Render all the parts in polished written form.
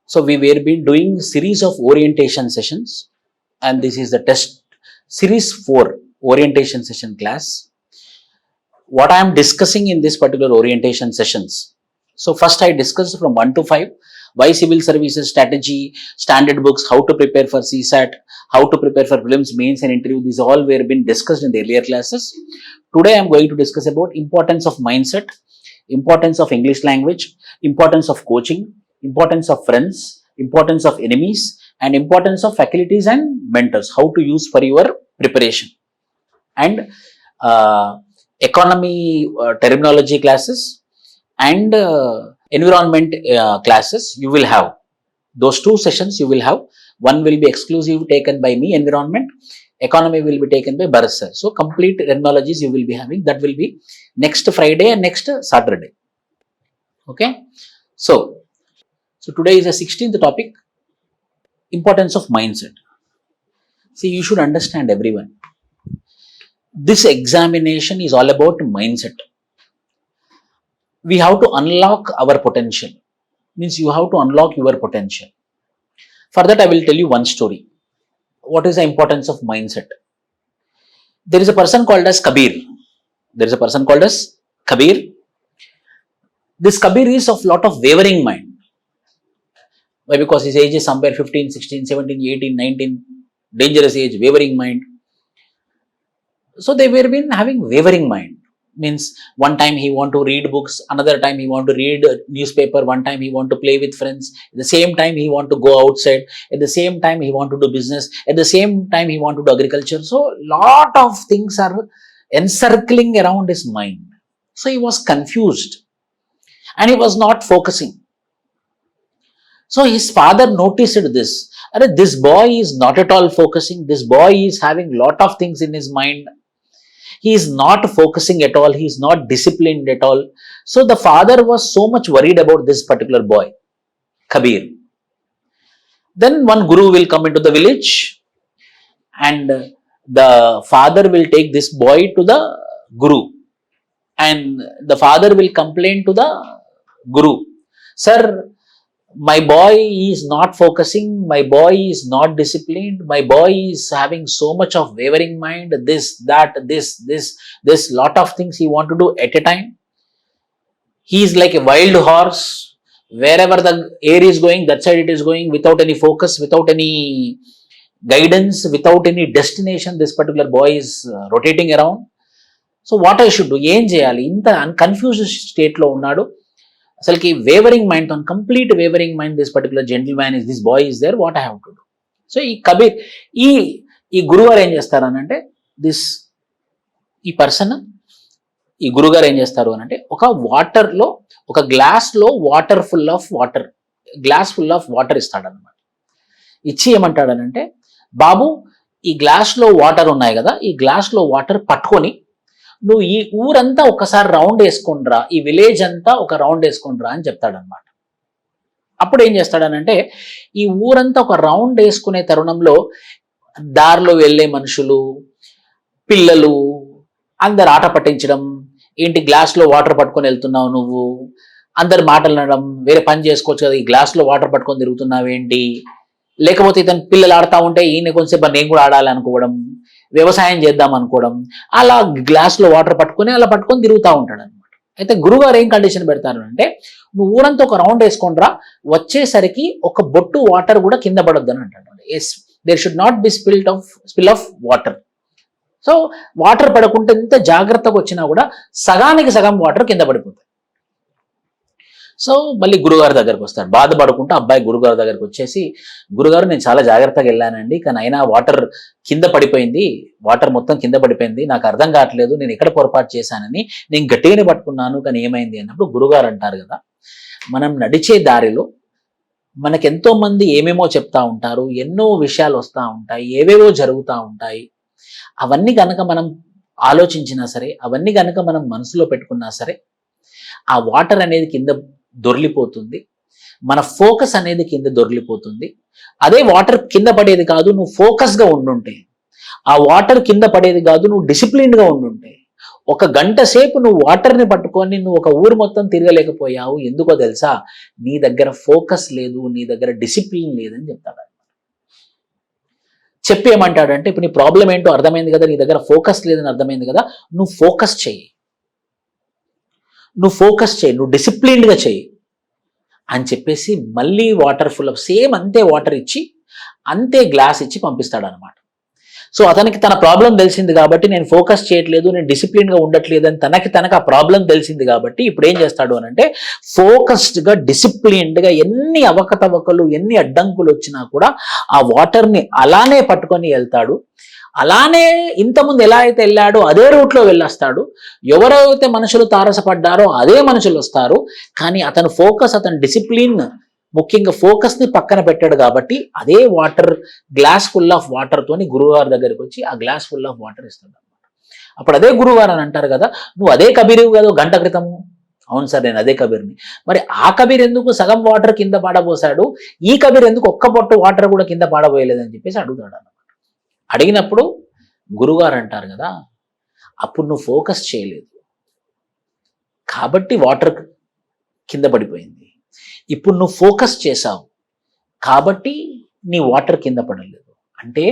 So we will be doing series of orientation sessions, and this is the test series 4 orientation session class. What I am discussing in this particular orientation sessions, so first I discussed from 1 to 5 why civil services strategy, standard books, how to prepare for CSAT, how to prepare for prelims, mains and interview. These all were been discussed in the earlier classes. Today I am going to discuss about importance of mindset, importance of English language, importance of coaching, importance of friends, importance of enemies, and importance of faculties and mentors, how to use for your preparation. And economy terminology classes and environment classes you will have. Those 2 sessions you will have. One will be exclusive taken by me, environment. Economy will be taken by Bharat sir. So complete terminologies you will be having. That will be next Friday and next Saturday. Okay. So today is the 16th topic, importance of mindset. See, you should understand, everyone, this examination is all about mindset. We have to unlock our potential. Means you have to unlock your potential. For that I will tell you one story. What is the importance of mindset? There is a person called as Kabir. This Kabir is of lot of wavering mind. Why? Because his age is somewhere 15, 16, 17, 18, 19, dangerous age, wavering mind. So they were been having wavering mind. Means one time he want to read books, another time he want to read newspaper, one time he want to play with friends, at the same time he want to go outside, at the same time he want to do business, at the same time he want to do agriculture. So lot of things are encircling around his mind. So he was confused and he was not focusing. So his father noticed this. This boy is not at all focusing. This boy is having lot of things in his mind. He is not focusing at all. He is not disciplined at all. So the father was so much worried about this particular boy, Kabir. Then one guru will come into the village and the father will take this boy to the guru, and the father will complain to the guru, "Sir, my boy is not focusing, my boy is not disciplined, my boy is having so much of wavering mind, this lot of things he want to do at a time. He is like a wild horse. Wherever the air is going, that side it is going, without any focus, without any guidance, without any destination. This particular boy is rotating around. So what I should do? Em cheyali? Inta confused state lo unnadu. అసలుకి wavering mind, complete wavering mind, this particular gentleman is, this boy is there, what I have to do? So ఈ కబీర్, ఈ గురుగారు ఏం చేస్తారనంటే, ఈ person, ఈ గురుగారు ఏం చేస్తారు అనంటే, ఒక వాటర్లో, ఒక గ్లాస్లో గ్లాస్ ఫుల్ ఆఫ్ వాటర్ ఇస్తాడనమాట. ఇచ్చి ఏమంటాడనంటే, బాబు ఈ గ్లాస్లో వాటర్ ఉన్నాయి కదా, ఈ గ్లాస్లో వాటర్ పట్టుకొని నువ్వు ఈ ఊరంతా ఒకసారి రౌండ్ వేసుకుండ్రా, ఈ విలేజ్ అంతా ఒక రౌండ్ వేసుకుండ్రా అని చెప్తాడనమాట. అప్పుడు ఏం చేస్తాడనంటే, ఈ ఊరంతా ఒక రౌండ్ వేసుకునే తరుణంలో దారిలో వెళ్ళే మనుషులు, పిల్లలు అందరు ఆట పట్టించడం, ఏంటి గ్లాస్లో వాటర్ పట్టుకొని వెళ్తున్నావు నువ్వు, అందరు మాటలు అనడం, వేరే పని చేసుకోవచ్చు కదా, ఈ గ్లాస్లో వాటర్ పట్టుకొని తిరుగుతున్నావేంటి, లేకపోతే ఇతను పిల్లలు ఆడుతూ ఉంటే ఈయన కొంచెంసేపు నేను కూడా ఆడాలి అనుకోవడం, వ్యవసాయం చేద్దాం అనుకోవడం, అలా గ్లాస్లో వాటర్ పట్టుకొని అలా పట్టుకొని తిరుగుతూ ఉంటాడు అనమాట. అయితే గురుగారు ఏం కండిషన్ పెడతారు అంటే, నువ్వు ఊరంతా ఒక రౌండ్ వేసుకొనిరా, వచ్చేసరికి ఒక బొట్టు వాటర్ కూడా కింద పడొద్దు అని అంటాడు. There should not be spill of water. So water పడకుంటే ఎంత జాగ్రత్తగా వచ్చినా కూడా సగానికి సగం వాటర్ కింద పడిపోతాయి. సో మళ్ళీ గురుగారి దగ్గరకు వస్తాడు, బాధపడుకుంటూ అబ్బాయి గురుగారి దగ్గరకు వచ్చేసి, గురుగారు నేను చాలా జాగ్రత్తగా వెళ్ళానండి, కానీ అయినా వాటర్ కింద పడిపోయింది, వాటర్ మొత్తం కింద పడిపోయింది, నాకు అర్థం కావట్లేదు, నేను ఎక్కడ పొరపాటు చేశానని, నేను గట్టిగానే పట్టుకున్నాను కానీ ఏమైంది అన్నప్పుడు గురుగారు అంటారు కదా, మనం నడిచే దారిలో మనకెంతో మంది ఏమేమో చెప్తా ఉంటారు, ఎన్నో విషయాలు వస్తూ ఉంటాయి, ఏవేవో జరుగుతూ ఉంటాయి. అవన్నీ కనుక మనం ఆలోచించినా సరే, అవన్నీ కనుక మనం మనసులో పెట్టుకున్నా సరే, ఆ వాటర్ అనేది కింద దొర్లిపోతుంది, మన ఫోకస్ అనేది కింద దొర్లిపోతుంది. అదే వాటర్ కింద పడేది కాదు, నువ్వు ఫోకస్గా ఉండుంటే, ఆ వాటర్ కింద పడేది కాదు, నువ్వు డిసిప్లిన్గా ఉండుంటే, ఒక గంట సేపు నువ్వు వాటర్ని పట్టుకొని నువ్వు ఒక ఊరు మొత్తం తిరగలేకపోయావు, ఎందుకో తెలుసా? నీ దగ్గర ఫోకస్ లేదు, నీ దగ్గర డిసిప్లిన్ లేదని చెప్తాడు. చెప్పి ఏమంటాడంటే, ఇప్పుడు నీ ప్రాబ్లం ఏంటో అర్థమైంది కదా, నీ దగ్గర ఫోకస్ లేదని అర్థమైంది కదా, నువ్వు ఫోకస్ చేయి, నువ్వు డిసిప్లిన్డ్గా చేయి అని చెప్పేసి మళ్ళీ వాటర్ ఫుల్ ఆఫ్ సేమ్ అంతే వాటర్ ఇచ్చి అంతే గ్లాస్ ఇచ్చి పంపిస్తాడు అనమాట. సో అతనికి తన ప్రాబ్లం తెలిసింది కాబట్టి నేను ఫోకస్ చేయట్లేదు, నేను డిసిప్లిన్గా ఉండట్లేదు అని తనకు ఆ ప్రాబ్లం తెలిసింది కాబట్టి ఇప్పుడు ఏం చేస్తాడు అని అంటే, ఫోకస్డ్గా డిసిప్లిన్డ్గా ఎన్ని అవకతవకలు ఎన్ని అడ్డంకులు వచ్చినా కూడా ఆ వాటర్ని అలానే పట్టుకొని వెళ్తాడు. అలానే ఇంతకుముందు ఎలా అయితే వెళ్ళాడో అదే రూట్లో వెళ్ళొస్తాడు. ఎవరైతే మనుషులు తారసపడ్డారో అదే మనుషులు వస్తారు. కానీ అతను ఫోకస్, అతని డిసిప్లిన్, ముఖ్యంగా ఫోకస్ని పక్కన పెట్టాడు కాబట్టి అదే వాటర్ గ్లాస్ ఫుల్ ఆఫ్ వాటర్తోని గురువుగారి దగ్గరికి వచ్చి ఆ గ్లాస్ ఫుల్ ఆఫ్ వాటర్ ఇస్తాడు. అప్పుడు అదే గురువుగారు అని అంటారు కదా, నువ్వు అదే కబీరు కదా గంట క్రితము. అవును సార్, నేను అదే కబీర్ని. మరి ఆ కబీర్ ఎందుకు సగం వాటర్ కింద పాడబోసాడు, ఈ కబీర్ ఎందుకు ఒక్క పొట్టు వాటర్ కూడా కింద పాడబోయలేదని చెప్పేసి అడుగుతాడు అన్నమాట. అడిగినప్పుడు గురువుగారు అంటారు కదా, అప్పుడు నువ్వు ఫోకస్ చేయలేదు కాబట్టి వాటర్ కింద పడిపోయింది. ఇప్పుడు నువ్వు ఫోకస్ చేసావు కాబట్టి నీ వాటర్ కింద పడలేదు. అంటే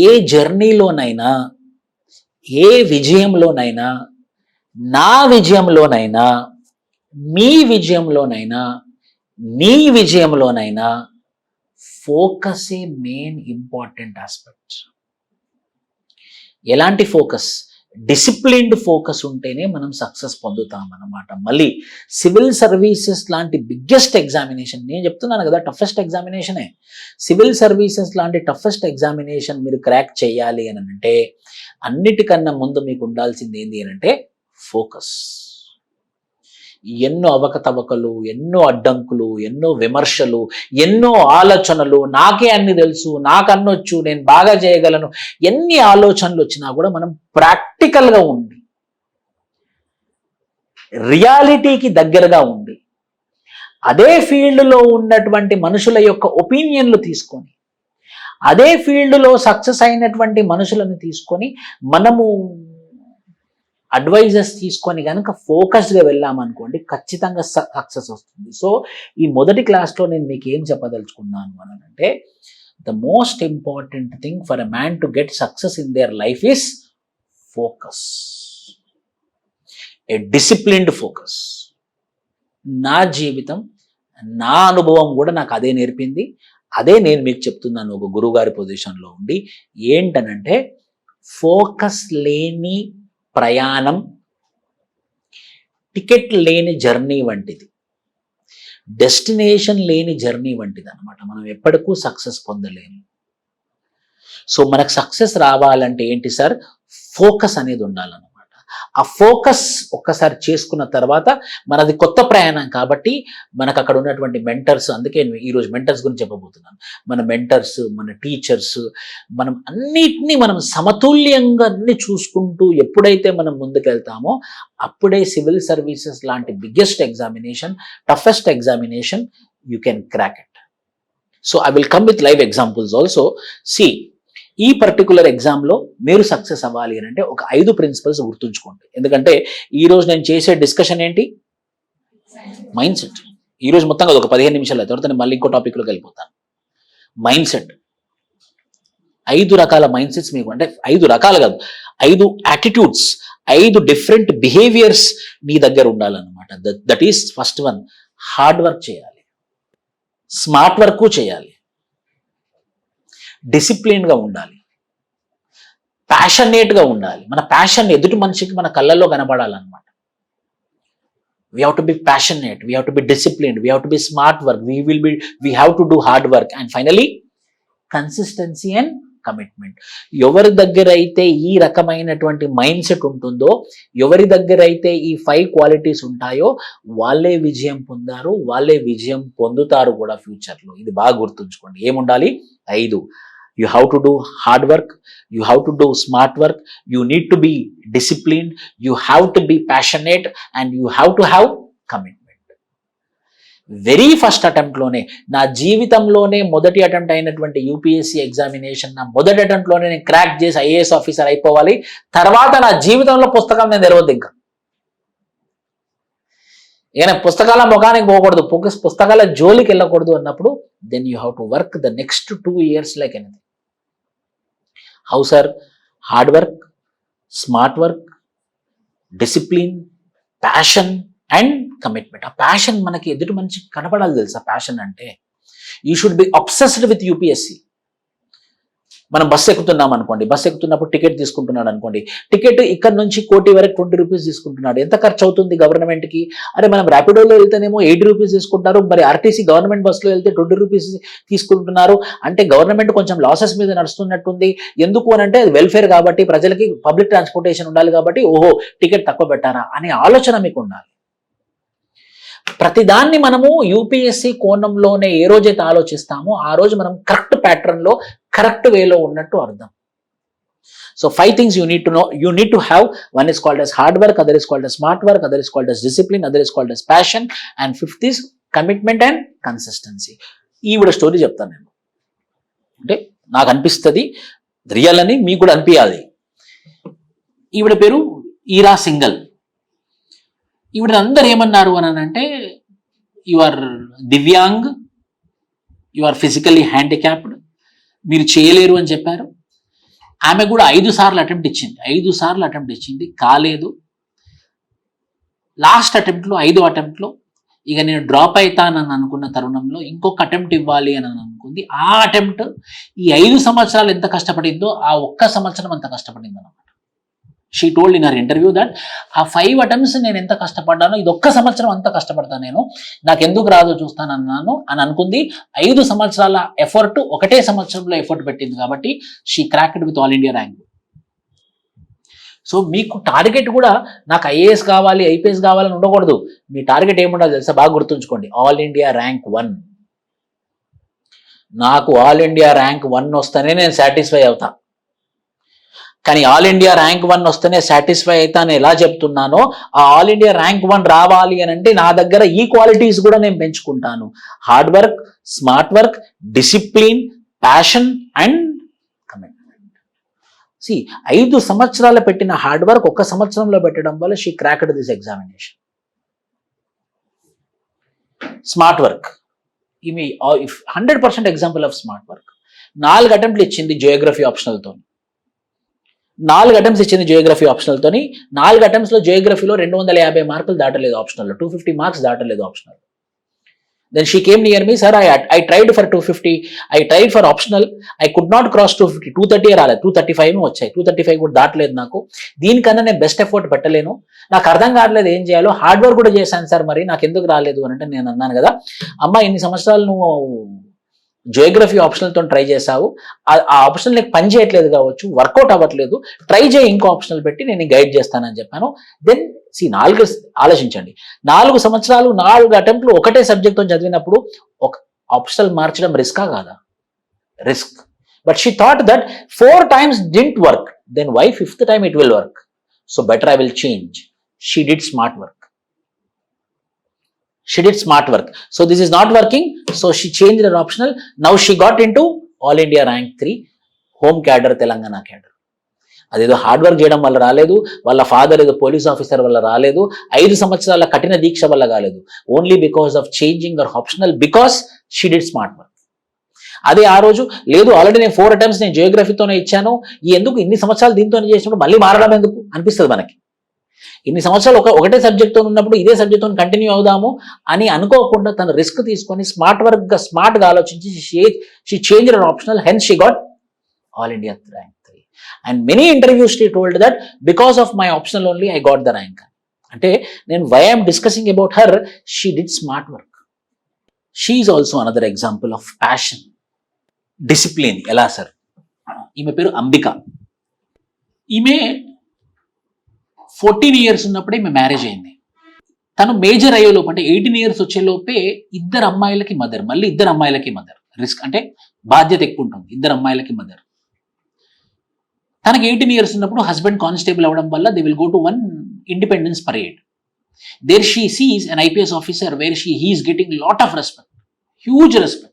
ఏ జర్నీలోనైనా, ఏ విజయంలోనైనా, నా విజయంలోనైనా, మీ విజయంలోనైనా, నీ విజయంలోనైనా ఫోకసే మెయిన్ ఇంపార్టెంట్ ఆస్పెక్ట్. ఎలాంటి ఫోకస్? డిసిప్లిన్డ్ ఫోకస్ ఉంటేనే మనం సక్సెస్ పొందుతాం అన్నమాట. మళ్ళీ సివిల్ సర్వీసెస్ లాంటి బిగ్గెస్ట్ ఎగ్జామినేషన్, నేను చెప్తున్నాను కదా టఫెస్ట్ ఎగ్జామినేషనే. సివిల్ సర్వీసెస్ లాంటి టఫెస్ట్ ఎగ్జామినేషన్ మీరు క్రాక్ చేయాలి అని అంటే అన్నిటికన్నా ముందు మీకు ఉండాల్సింది ఏంటి అని అంటే ఫోకస్. ఎన్నో అవకతవకలు, ఎన్నో అడ్డంకులు, ఎన్నో విమర్శలు, ఎన్నో ఆలోచనలు, నాకే అన్ని తెలుసు, నాకు అన్నొచ్చు, నేను బాగా చేయగలను, ఎన్ని ఆలోచనలు వచ్చినా కూడా మనం ప్రాక్టికల్గా ఉండి రియాలిటీకి దగ్గరగా ఉండి అదే ఫీల్డ్లో ఉన్నటువంటి మనుషుల యొక్క ఒపీనియన్లు తీసుకొని అదే ఫీల్డ్లో సక్సెస్ అయినటువంటి మనుషులను తీసుకొని మనము అడ్వైజర్స్ తీసుకొని కనుక ఫోకస్డ్గా వెళ్ళామనుకోండి ఖచ్చితంగా సక్సెస్ వస్తుంది. సో ఈ మొదటి క్లాస్లో నేను మీకు ఏం చెప్పదలుచుకున్నాను అని అంటే, the most important thing for a man to get success in their life is focus, A disciplined focus. నా జీవితం, నా అనుభవం కూడా నాకు అదే నేర్పింది. అదే నేను మీకు చెప్తున్నాను ఒక గురువుగారి పొజిషన్లో ఉండి. ఏంటనంటే, ఫోకస్ లేని ప్రయాణం టికెట్ లేని జర్నీ వంటిది, డెస్టినేషన్ లేని జర్నీ వంటిది అనమాట. మనం ఎప్పటికూ సక్సెస్ పొందలేము. సో మనకు సక్సెస్ రావాలంటే ఏంటి సార్? ఫోకస్ అనేది ఉండాలన్నమాట. ఆ ఫోకస్ ఒక్కసారి చేసుకున్న తర్వాత మనది కొత్త ప్రయాణం కాబట్టి మనకు అక్కడ ఉన్నటువంటి మెంటర్స్, అందుకే ఈరోజు మెంటర్స్ గురించి చెప్పబోతున్నాను. మన మెంటర్స్, మన టీచర్స్, మనం అన్నిటినీ మనం సమతుల్యంగా అన్ని చూసుకుంటూ ఎప్పుడైతే మనం ముందుకెళ్తామో అప్పుడే సివిల్ సర్వీసెస్ లాంటి biggest examination, toughest examination you can crack it. So I will come with live examples also. See, ఈ పర్టికులర్ ఎగ్జామ్లో మీరు సక్సెస్ అవ్వాలి అని అంటే ఒక 5 ప్రిన్సిపల్స్ గుర్తుంచుకోండి. ఎందుకంటే ఈరోజు నేను చేసే డిస్కషన్ ఏంటి? Mind set. ఈరోజు మొత్తం కదా ఒక 15 నిమిషాలు, తర్వాత నేను మళ్ళీ ఇంకో టాపిక్లోకి వెళ్ళిపోతాను. మైండ్ సెట్, 5 రకాల మైండ్ సెట్స్ మీకు, అంటే 5 రకాలు కాదు, 5 యాటిట్యూడ్స్, 5 డిఫరెంట్ బిహేవియర్స్ మీ దగ్గర ఉండాలన్నమాట. That is first one. Hard work చేయాలి, స్మార్ట్ వర్క్ చేయాలి, డిసిప్లిన్గా ఉండాలి, ప్యాషనేట్గా ఉండాలి. మన ప్యాషన్ ఎదుటి మనిషికి మన కళ్ళల్లో కనబడాలన్నమాట. We have to be passionate, we have to be disciplined, we have to be smart work, we have to do hard work, and finally consistency and commitment. ఎవరి దగ్గర అయితే ఈ రకమైనటువంటి మైండ్ సెట్ ఉంటుందో, ఎవరి దగ్గర అయితే ఈ 5 క్వాలిటీస్ ఉంటాయో వాళ్ళే విజయం పొందారు, వాళ్ళే విజయం పొందుతారు కూడా ఫ్యూచర్లో. ఇది బాగా గుర్తుంచుకోండి. ఏముండాలి? 5. You have to do hard work, you have to do smart work, you need to be disciplined, you have to be passionate, and you have to have commitment. Very first అటెంప్ట్లోనే, నా జీవితంలోనే మొదటి అటెంప్ట్ అయినటువంటి UPSC examination నా మొదటి అటెంప్ట్లోనే నేను crack చేసి IAS officer అయిపోవాలి, తర్వాత నా జీవితంలో పుస్తకం నేను తెరవద్దు ఇంకా. ఏమైనా పుస్తకాల ముఖానికి పోకూడదు, పుస్తకాల జోలికి వెళ్ళకూడదు అన్నప్పుడు then you have to work the next 2 years like anything. How sir? Hard work, smart work, discipline, passion and commitment. ఆ ప్యాషన్ మనకి ఎదుటి మనిషికి కనపడాలి తెలుసా? ప్యాషన్ అంటే you should be obsessed with UPSC. మనం బస్సు ఎక్కుతున్నాం అనుకోండి, బస్సు ఎక్కుతున్నప్పుడు టికెట్ తీసుకుంటున్నాడు అనుకోండి, టికెట్ ఇక్కడ నుంచి కోటి వరకు 20 రూపీస్ తీసుకుంటున్నాడు. ఎంత ఖర్చు అవుతుంది గవర్నమెంట్కి? అరే మనం ర్యాపిడోలో వెళ్తేనేమో 80 రూపీస్ తీసుకుంటారు, మరి ఆర్టీసీ గవర్నమెంట్ బస్సులో వెళ్తే 20 రూపీస్ తీసుకుంటున్నారు. అంటే గవర్నమెంట్ కొంచెం లాసెస్ మీద నడుస్తున్నట్టుంది. ఎందుకు అని అంటే అది వెల్ఫేర్ కాబట్టి, ప్రజలకి పబ్లిక్ ట్రాన్స్పోర్టేషన్ ఉండాలి కాబట్టి, ఓహో టికెట్ తక్కువ పెట్టారా అనే ఆలోచన మీకు ఉండాలి. ప్రతిదాన్ని మనము యూపీఎస్సీ కోణంలోనే ఏ రోజైతే ఆలోచిస్తామో ఆ రోజు మనం కరెక్ట్ ప్యాటర్న్లో కరెక్ట్ వేలో ఉన్నట్టు అర్థం. So 5 things you need to know, you need to have. One is called as hard work, other is called as smart work, other is called as discipline, other is called as passion, and 5th is commitment and consistency. ఈవిడ story చెప్తాను నేను, అంటే నాకు అనిపిస్తుంది real అని మీకు కూడా అనిపించాలి. ఈవిడ పేరు ఈరా సింగల్. ఈవిడ అందరు ఏమన్నారు అని అంటే, you are divyang, you are physically handicapped, మీరు చేయలేరు అని చెప్పారు. ఆమె కూడా 5 సార్లు అటెంప్ట్ ఇచ్చింది, 5 సార్లు అటెంప్ట్ ఇచ్చింది, కాలేదు. లాస్ట్ అటెంప్ట్లో 5వ అటెంప్ట్లో ఇక నేను డ్రాప్ అవుతానని అనుకున్న తరుణంలో ఇంకొక అటెంప్ట్ ఇవ్వాలి అని అనుకుంది. ఆ అటెంప్ట్ ఈ 5 సంవత్సరాలు ఎంత కష్టపడిందో ఆ ఒక్క సంవత్సరం అంత కష్టపడింది అనమాట. She told in her interview that ఆ 5 attempts నేను ఎంత కష్టపడ్డానో ఇది ఒక్క సంవత్సరం అంత కష్టపడతాను నేను, నాకు ఎందుకు రాదో చూస్తానన్నాను అని అనుకుంది. 5 సంవత్సరాల ఎఫర్ట్ ఒకటే సంవత్సరంలో ఎఫర్ట్ పెట్టింది కాబట్టి she cracked with all India rank. So మీకు టార్గెట్ కూడా నాకు ఐఏఎస్ కావాలి, ఐపీఎస్ కావాలని ఉండకూడదు. మీ టార్గెట్ ఏముండాలి తెలుసా? బాగా గుర్తుంచుకోండి, ఆల్ ఇండియా ర్యాంక్ 1. నాకు ఆల్ ఇండియా ర్యాంక్ 1 వస్తేనే నేను సాటిస్ఫై అవుతా. కానీ ఆల్ ఇండియా ర్యాంక్ 1 వస్తేనే సాటిస్ఫై అవుతా అని ఎలా చెప్తున్నానో, ఆ ఆల్ ఇండియా ర్యాంక్ 1 రావాలి అని అంటే నా దగ్గర ఈ క్వాలిటీస్ కూడా నేను పెంచుకుంటాను. Hard work, smart work, discipline, passion and commitment. 5 సంవత్సరాలు పెట్టిన హార్డ్ వర్క్ 1 సంవత్సరంలో పెట్టడం వల్ల she cracked this examination. Smart work, ఈమె 100% ఎగ్జాంపుల్ ఆఫ్ స్మార్ట్ వర్క్. 4 అటెంప్ట్లు ఇచ్చింది జియోగ్రఫీ ఆప్షనల్తో. 4 attempts ఇచ్చింది జియోగ్రఫీ ఆప్షనల్తోని. 4 attemptsలో జియోగ్రఫీలో 250 మార్కులు దాటలేదు ఆప్షనల్లో, 250 మార్క్స్ దాటలేదు optional. Then she came near me, sir I tried for 250, I tried for optional, I could not cross 250, 230 రాలేదు, 235 వచ్చాయి, 235 కూడా దాటలేదు నాకు. దీనికన్నా నేను బెస్ట్ ఎఫర్ట్ పెట్టలేను, నాకు అర్థం కావట్లేదు ఏం చేయాలో. హార్డ్ వర్క్ కూడా చేశాను సార్, మరి నాకు ఎందుకు రాలేదు అని అంటే నేను అన్నాను కదా, అమ్మ ఇన్ని సంవత్సరాలు నువ్వు జియోగ్రఫీ ఆప్షనల్తో ట్రై చేసావు, ఆ ఆప్షనల్ నీకు పని చేయట్లేదు కావచ్చు, వర్కౌట్ అవ్వట్లేదు, ట్రై చేయి ఇంకో ఆప్షనల్ పెట్టి నేను గైడ్ చేస్తానని చెప్పాను. దెన్ 4 ఆలోచించండి, 4 సంవత్సరాలు 4 అటెంప్ట్లు ఒకటే సబ్జెక్ట్తో చదివినప్పుడు ఒక ఆప్షనల్ మార్చడం రిస్కా కాదా? Risk. But she thought that 4 times didn't work, then why 5th time it will work? So better I will change. She did smart work. She did smart work. So this is not working. So she changed her optional. Now she got into All India Rank 3, home cadre, Telangana cadre. అదేదో hard work చేయడం వల్ల రాలేదు, వాళ్ళ father ఏదో police officer వల్ల రాలేదు, 5 సంవత్సరాల కఠిన దీక్ష వల్ల కాలేదు, only because of changing hour optional, because she did smart work. అదే ఆ రోజు లేదు, ఆల్రెడీ నేను 4 attempts నేను జియోగ్రఫీతోనే ఇచ్చాను, ఎందుకు ఇన్ని సంవత్సరాలు దీంతోనే చేసినప్పుడు మళ్ళీ మారడం ఎందుకు అనిపిస్తుంది మనకి. ఇన్ని సంవత్సరాలు ఒకటే సబ్జెక్ట్తో ఉన్నప్పుడు ఇదే సబ్జెక్ట్తో కంటిన్యూ అవుదాము అని అనుకోకుండా తను రిస్క్ తీసుకొని స్మార్ట్గా ఆలోచించి she change her optional, hence she got all India rank 3. And many interviews she told that because of my optional only I got the rank. అంటే నేను why I'm discussing about her, she did smart work. She is also another example of passion. Discipline ఎలా sir? ఈమె పేరు అంబిక. ఈమె 14 years ఉన్నప్పుడే ఈమె marriage అయింది. తను మేజర్ అయ్యేలోపు అంటే 18 years వచ్చేలోపే 2 అమ్మాయిలకి మదర్, మళ్ళీ 2 అమ్మాయిలకి మదర్. రిస్క్ అంటే బాధ్యత ఎక్కువ ఉంటుంది, 2 అమ్మాయిలకి మదర్. తనకి 18 years ఉన్నప్పుడు హస్బెండ్ కానిస్టేబుల్ అవ్వడం వల్ల they will go to 1 independence parade. There she sees an IPS officer where he is getting lot of respect, huge respect.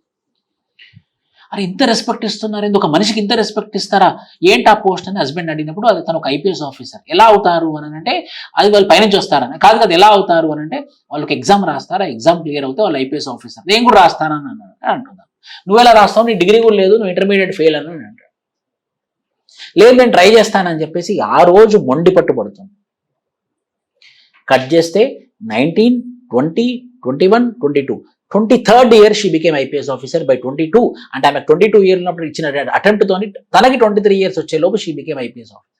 అరే ఇంత రెస్పెక్ట్ ఇస్తున్నారు, ఒక మనిషికి ఇంత రెస్పెక్ట్ ఇస్తారా, ఏంటి ఆ పోస్ట్ అని హస్బెండ్ అడిగినప్పుడు అది తను ఒక ఐపీఎస్ ఆఫీసర్. ఎలా అవుతారు అని అంటే అది వాళ్ళు పైనుంచి వస్తారని కాదు కదా, ఎలా అవుతారు అని అంటే వాళ్ళకి ఎగ్జామ్ రాస్తారు, ఆ ఎగ్జామ్ క్లియర్ అవుతే వాళ్ళు ఐపీఎస్ ఆఫీసర్. నేను కూడా రాస్తానని అంటున్నాను. నువ్వు ఎలా రాస్తావు, నీ డిగ్రీ కూడా లేదు, నువ్వు ఇంటర్మీడియట్ ఫెయిల్ అని అంటాడు. లేదు నేను ట్రై చేస్తానని చెప్పేసి ఆ రోజు మొండి పట్టుబడుతుంది. కట్ చేస్తే 19, 20, 21, 22 23rd year she became IPS officer. by 22 అంటే ఆమె 22 years ఉన్నప్పుడు ఇచ్చిన అటెంప్ట్ తోని తనకి 23 years వచ్చేలోపు she became IPS officer.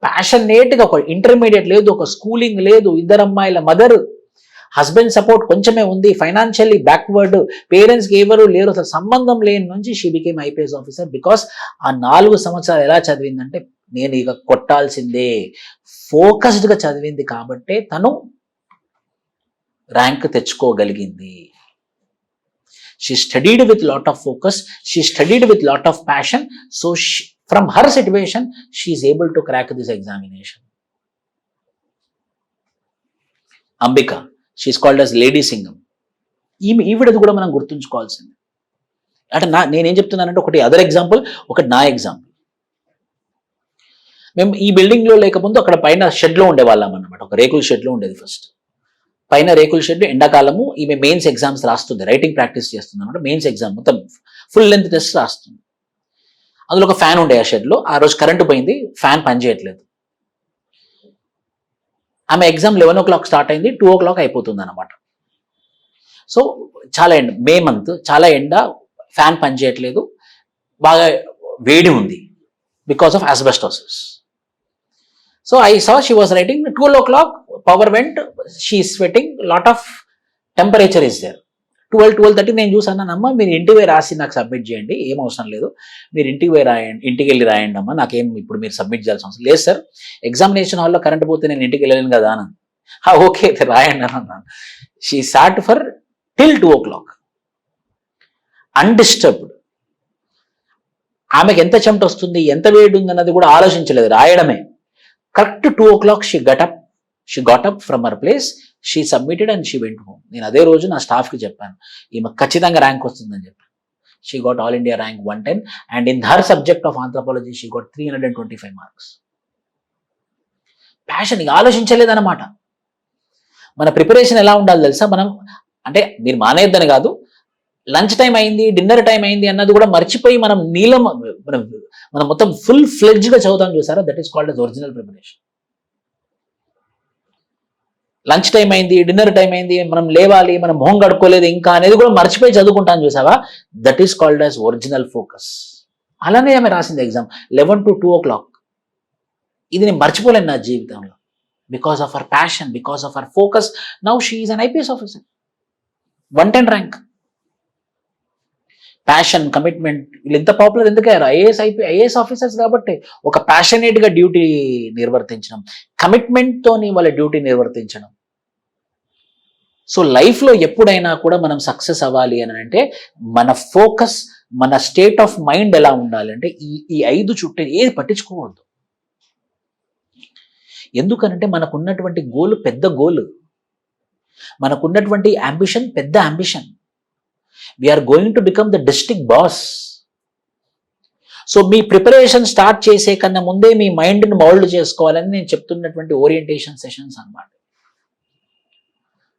ప్యాషనేట్గా, ఒక ఇంటర్మీడియట్ లేదు, ఒక స్కూలింగ్ లేదు, ఇద్దరు అమ్మాయిల మదర్, హస్బెండ్ సపోర్ట్ కొంచెమే ఉంది, ఫైనాన్షియల్లీ బ్యాక్వర్డ్, పేరెంట్స్కి ఎవరు లేరు, అసలు సంబంధం లేని నుంచి she became IPS officer. Because ఆ 4 సంవత్సరాలు ఎలా చదివిందంటే నేను ఇక కొట్టాల్సిందే, ఫోకస్డ్గా చదివింది కాబట్టే తను rank తెచ్చుకోగలిగింది. She studied with lot of focus, she studied with lot of passion, so from her situation she is able to crack this examination. Ambika, she is called as Lady Singham. ఈవిడది కూడా మనం గుర్తుంచుకోవాల్సింది. అంటే నేనేం చెప్తున్నానంటే ఒకటి other example, ఒకటి నా example. మేము ఈ బిల్డింగ్లో లేకముందు అక్కడ పైన షెడ్లో ఉండేవాళ్ళం అన్నమాట, ఒక రేకుల షెడ్లో ఉండేది. ఫస్ట్ పైన రేకుల షెడ్, ఎండాకాలము ఈమె మెయిన్స్ ఎగ్జామ్స్ రాస్తుంది, రైటింగ్ ప్రాక్టీస్ చేస్తుంది అనమాట. మెయిన్స్ ఎగ్జామ్ మొత్తం ఫుల్ లెంత్ టెస్ట్ రాస్తుంది. అందులో ఒక ఫ్యాన్ ఉండే ఆ షెడ్లో. ఆ రోజు కరెంటు పోయింది, ఫ్యాన్ పనిచేయట్లేదు. ఆమె ఎగ్జామ్ 11 o'clock స్టార్ట్ అయింది, 2 o'clock అయిపోతుంది అనమాట. సో చాలా ఎండ, మే మంత్, చాలా ఎండ, ఫ్యాన్ పనిచేయట్లేదు, బాగా వేడి ఉంది because of asbestosis. So I saw she was writing, 12 o'clock power went, she is sweating, lot of temperature is there. 12:30 నేను చూసానమ్మా, మీరు ఇంటికి రాసి నాకు సబ్మిట్ చేయండి, ఏం అవసరం లేదు, మీరు ఇంటికి వెళ్ళి రాయండి అమ్మా, నాకేం ఇప్పుడు మీరు సబ్మిట్ చేయాల్సిన అవసరం లేదు సార్, ఎగ్జామినేషన్ హాల్లో కరెంట్ పోతే నేను ఇంటికి వెళ్ళలేను కదా అని. ఓకే అయితే రాయండి అని అన్నాను. She sat for till 2 o'clock undisturbed. ఆమెకి ఎంత చెమట వస్తుంది, ఎంత వేడి ఉంది అన్నది కూడా ఆలోచించలేదు, రాయడమే. Correct 2 o'clock she got up from her place, she submitted and she went home. నేను అదే రోజు నా స్టాఫ్కి చెప్పాను, ఈమె ఖచ్చితంగా ర్యాంక్ వస్తుందని చెప్పాను. She got all India rank 110 and in her subject of anthropology she got 325 marks. Passion, ఇక ఆలోచించలేదన్నమాట. మన ప్రిపరేషన్ ఎలా ఉండాలి తెలుసా, మనం అంటే మీరు మానేద్దని కాదు, లంచ్ టైం అయింది, డిన్నర్ టైం అయింది అన్నది కూడా మర్చిపోయి మనం మనం మొత్తం ఫుల్ ఫ్లెడ్జ్గా చదువుతాం చూసారా, that is called as original preparation. Lunch time అయింది, డిన్నర్ టైం అయింది, మనం లేవాలి, మనం మొహం కడుక్కోలేదు ఇంకా అనేది కూడా మర్చిపోయి చదువుకుంటాం చూసావా, that is called as original focus. అలానే ఆమె రాసింది ఎగ్జామ్ 11 to 2 o'clock. ఇది నేను మర్చిపోలేను నా జీవితంలో, because of our passion, because of our focus. Now she is an IPS officer, 110 rank. Passion, commitment, వీళ్ళు ఎంత పాపులర్ ఎందుకయ్యారు, ఐఏఎస్ ఆఫీసర్స్ కాబట్టి ఒక ప్యాషనేట్గా డ్యూటీ నిర్వర్తించడం, కమిట్మెంట్తోని వాళ్ళ డ్యూటీ నిర్వర్తించడం. సో లైఫ్లో ఎప్పుడైనా కూడా మనం సక్సెస్ అవ్వాలి అని అంటే మన ఫోకస్, మన స్టేట్ ఆఫ్ మైండ్ ఎలా ఉండాలి అంటే ఈ 5 చుట్టూ ఏది పట్టించుకోవద్దు. ఎందుకనంటే మనకున్నటువంటి గోల్ పెద్ద గోల్, మనకున్నటువంటి అంబిషన్ పెద్ద ambition. We are going to become the district boss. So me preparation start చేసే కన్నా ముందే మీ మైండ్ని మౌల్డ్ చేసుకోవాలని నేను చెప్తున్నటువంటి ఓరియంటేషన్ సెషన్స్ అన్నమాట.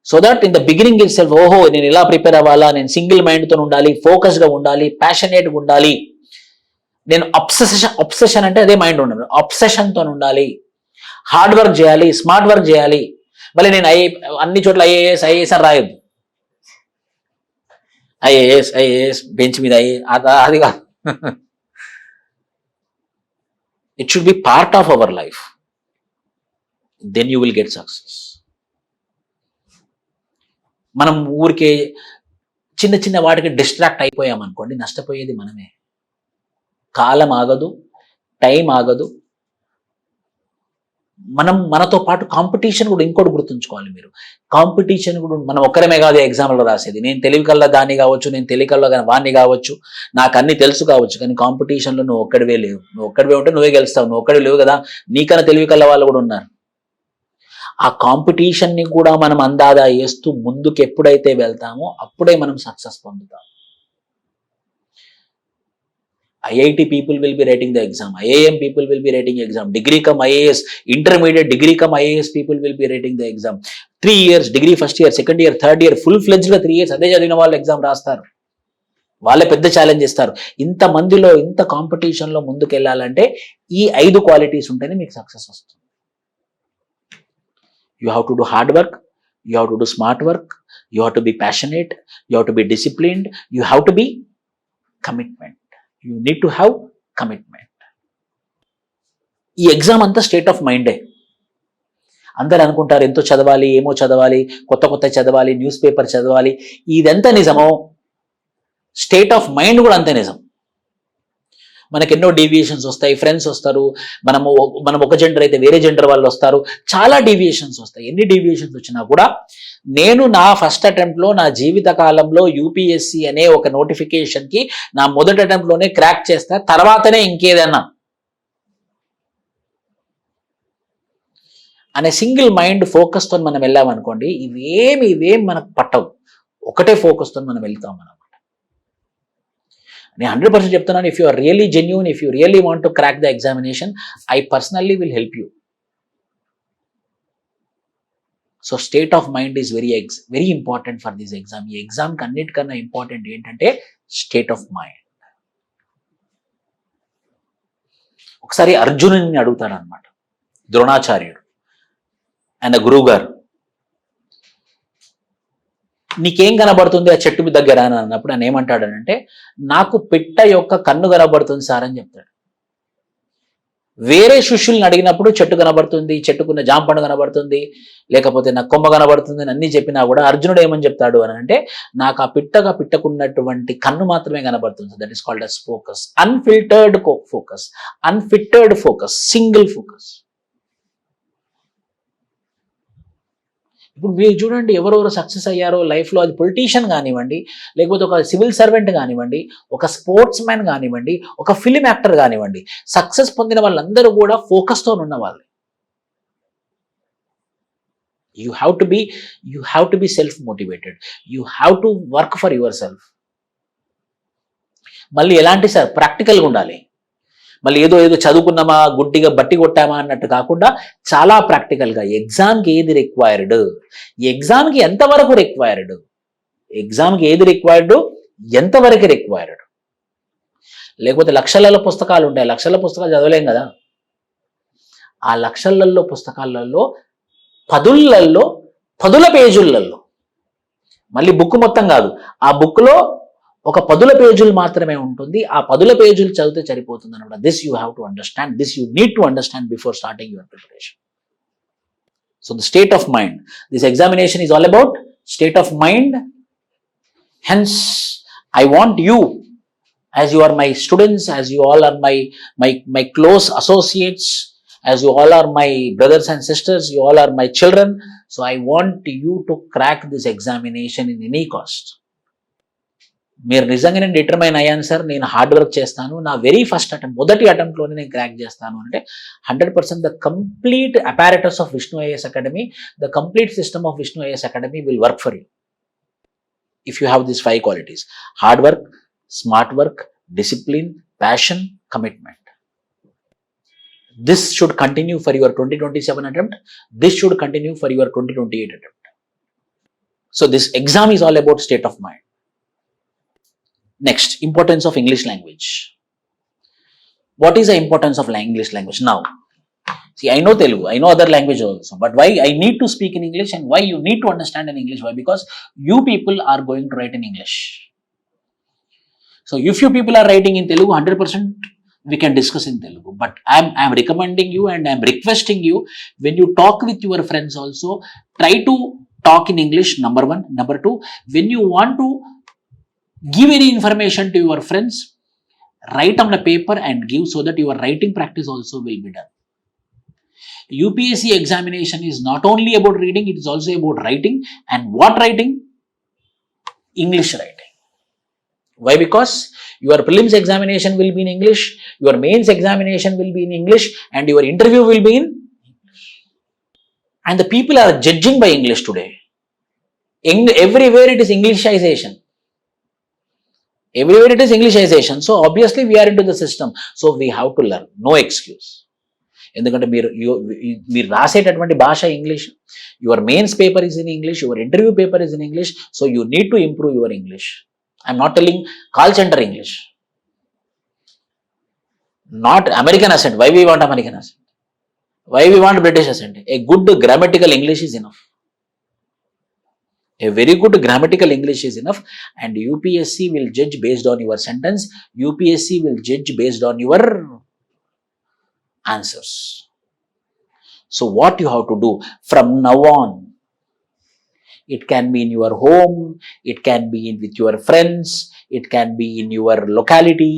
So that in the beginning it self, ఓహో నేను ఇలా ప్రిపేర్ అవ్వాలా, నేను సింగిల్ మైండ్తో ఉండాలి, ఫోకస్గా ఉండాలి, ప్యాషనేట్గా ఉండాలి, నేను అబ్సెషన్ అంటే అదే మైండ్ ఉండాలి, అబ్సెషన్తో ఉండాలి, హార్డ్ వర్క్ చేయాలి, స్మార్ట్ వర్క్ చేయాలి. మళ్ళీ నేను అన్ని చోట్ల ఐఏఎస్ అని రాయొద్దు. ఐఏఎస్ బెంచ్ మీద అది కాదు. It should be part of our life, then you will get success. మనం ఊరికే చిన్న చిన్న వాటికి డిస్ట్రాక్ట్ అయిపోయామనుకోండి, నష్టపోయేది మనమే. కాలం ఆగదు, టైం ఆగదు, మనతో పాటు కాంపిటీషన్ కూడా. ఇంకోటి గుర్తుంచుకోవాలి మీరు, కాంపిటీషన్ కూడా మనం ఒక్కరమే కాదు ఎగ్జామ్లో రాసేది. నేను తెలివికల్లా దాన్ని కావచ్చు, నేను తెలివికల్లా వాడిని కావచ్చు, నాకు అన్ని తెలుసు కావచ్చు, కానీ కాంపిటీషన్లో నువ్వు ఒక్కడివే లేవు. నువ్వు ఒక్కడివే ఉంటే నువ్వే గెలుస్తావు, నువ్వు ఒక్కడే లేవు కదా, నీకన్నా తెలివికల్లా వాళ్ళు కూడా ఉన్నారు. ఆ కాంపిటీషన్ని కూడా మనం అందాదా వేస్తూ ముందుకు ఎప్పుడైతే వెళ్తామో అప్పుడే మనం సక్సెస్ పొందుతాం. IIT people will be writing the exam, IIM people will be writing exam, degree come IAS, intermediate degree come IAS people will be writing the exam. 3 years degree, first year, second year, third year, full fledged గా 3 years అదే చదివిన వాళ్ళు exam రాస్తారు. వాళ్ళే పెద్ద challenge ఇస్తారు. ఇంత మందిలో ఇంత కాంపిటీషన్లో ముందుకు వెళ్ళాలంటే ఈ 5 క్వాలిటీస్ ఉంటేనే మీకు సక్సెస్ వస్తుంది. You have to do hard work, you have to do smart work, you have to be passionate, you have to be disciplined, you have to B commitment. You need to have commitment. ఈ exam అంతా state of మైండే. అందరు అనుకుంటారు ఎంతో చదవాలి, ఏమో చదవాలి, కొత్త కొత్త చదవాలి, న్యూస్ పేపర్ చదవాలి. ఇదంతా నిజమో, స్టేట్ ఆఫ్ మైండ్ కూడా అంతే నిజం. మనకు ఎన్నో డీవియేషన్స్ వస్తాయి, ఫ్రెండ్స్ వస్తారు, మనం ఒక జెండర్ అయితే వేరే జెండర్ వాళ్ళు వస్తారు, చాలా డీవియేషన్స్ వస్తాయి. ఎన్ని డీవియేషన్స్ వచ్చినా కూడా నేను నా ఫస్ట్ అటెంప్ట్లో నా జీవిత కాలంలో యూపీఎస్సీ అనే ఒక నోటిఫికేషన్కి నా మొదటి అటెంప్ట్లోనే క్రాక్ చేస్తా, తర్వాతనే ఇంకేదన్నా అనే సింగిల్ మైండ్ ఫోకస్తో మనం వెళ్ళామనుకోండి, ఇవేం మనకు పట్టవు. ఒకటే ఫోకస్తో మనం వెళ్తాం అనమాట. నేను 100% చెప్తున్నాను, if you are really genuine, if you really want to crack the examination, I personally will help you. So state of mind is very important for this exam. ఈ ఎగ్జామ్కి అన్నిటికన్నా ఇంపార్టెంట్ ఏంటంటే స్టేట్ ఆఫ్ మైండ్. ఒకసారి అర్జునుని అడుగుతారనమాట ద్రోణాచార్యుడు, ఆయన గురువు గారు, నీకేం కనబడుతుంది ఆ చెట్టు దగ్గర అని అన్నప్పుడు ఆయన ఏమంటాడనంటే, నాకు పిట్ట యొక్క కన్ను కనబడుతుంది సార్ అని చెప్తాడు. వేరే శిష్యుల్ని అడిగినప్పుడు చెట్టు కనబడుతుంది, చెట్టుకున్న జాంపండు కనబడుతుంది, లేకపోతే నాకు కొమ్మ కనబడుతుంది అని అన్ని చెప్పినా కూడా అర్జునుడు ఏమని చెప్తాడు అని అంటే, నాకు ఆ పిట్టకున్నటువంటి కన్ను మాత్రమే కనబడుతుంది. That is called as focus, unfiltered focus, unfitted focus, single focus. ఇప్పుడు మీరు చూడండి, ఎవరెవరు సక్సెస్ అయ్యారో లైఫ్లో, అది పొలిటీషియన్ కానివ్వండి, లేకపోతే ఒక సివిల్ సర్వెంట్ కానివ్వండి, ఒక స్పోర్ట్స్ మ్యాన్ కానివ్వండి, ఒక ఫిలిం యాక్టర్ కానివ్వండి, సక్సెస్ పొందిన వాళ్ళందరూ కూడా ఫోకస్తో ఉన్న వాళ్ళు. You have to B self motivated, you have to work for your self. మళ్ళీ ఎలాంటి సార్, ప్రాక్టికల్గా ఉండాలి. మళ్ళీ ఏదో చదువుకున్నామా, గుడ్డిగా బట్టి కొట్టామా అన్నట్టు కాకుండా చాలా ప్రాక్టికల్గా ఎగ్జామ్కి ఏది రిక్వైర్డ్, ఎగ్జామ్కి ఎంతవరకు రిక్వైర్డ్, ఎగ్జామ్కి ఏది రిక్వైర్డ్, ఎంతవరకు రిక్వైర్డ్. లేకపోతే లక్షలలో పుస్తకాలు ఉంటాయి, లక్షల పుస్తకాలు చదవలేం కదా. ఆ లక్షలలో పుస్తకాలలో పదుల పేజీలలో, మళ్ళీ బుక్ మొత్తం కాదు, ఆ బుక్లో ఒక 10 పేజీలు మాత్రమే ఉంటుంది. ఆ 10 పేజీలు చదివితే సరిపోతుంది అనమాట. This you have to understand, this you need to understand before starting your preparation. So the state of mind, this examination is all about state of mind. Hence I want you, as you are my students, as you all are my close associates, as you all are my brothers and sisters, you all are my children. So I want you to crack this examination in any cost. మీరు నిజంగా నేను determine అయ్యాను sir, నేను hard work చేస్తాను, నా very first attempt, మొదటి అటెంప్ట్లోనే నేను crack చేస్తాను అంటే 100% the complete apparatus of Vishnu IAS academy, the complete system of Vishnu IAS academy will work for you if you have these 5 qualities: hard work, smart work, discipline, passion, commitment. This should continue for your 2027 attempt. This should continue for your 2028 attempt. So this exam is all about state of mind. Next, importance of English language. What is the importance of English language? Now, see, I know Telugu, I know other language also, but why I need to speak in English and why you need to understand in English? Why? Because you people are going to write in English. So if you people are writing in Telugu, 100% we can discuss in Telugu. But I'm recommending you and I'm requesting you, when you talk with your friends also, try to talk in English, number 1. Number 2, when you want to give any information to your friends, write on a paper and give, so that your writing practice also will be done. UPSC examination is not only about reading, it is also about writing. And what writing? English writing. Why? Because your prelims examination will be in English, your mains examination will be in English, and your interview will be in English. And the people are judging by English today. Everywhere it is Englishization. Everywhere it is Englishization. So obviously we are into the system. So we have to learn. No excuse. ఎందుకంటే మీరు రాసేటటువంటి భాష English, your mains paper is in English, your interview paper is in English. So you need to improve your English. I'm not telling call centre English, not American accent. Why we want American accent? Why we want British accent? A good grammatical English is enough. A very good grammatical English is enough, and UPSC will judge based on your sentence. UPSC will judge based on your answers. So what you have to do from now on, it can be in your home, it can be with your friends, it can be in your locality,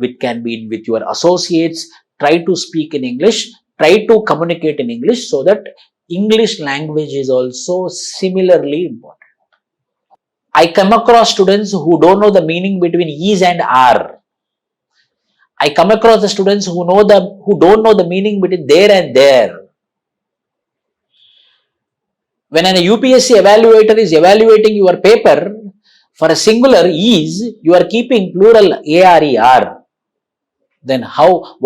it can be with your associates. Try to speak in English. Try to communicate in English so that English language is also similarly important. I come across students who don't know the meaning between is and are. I come across the students who don't know the meaning between there and there. When an UPSC evaluator is evaluating your paper for a singular is, you are keeping plural ARER. Then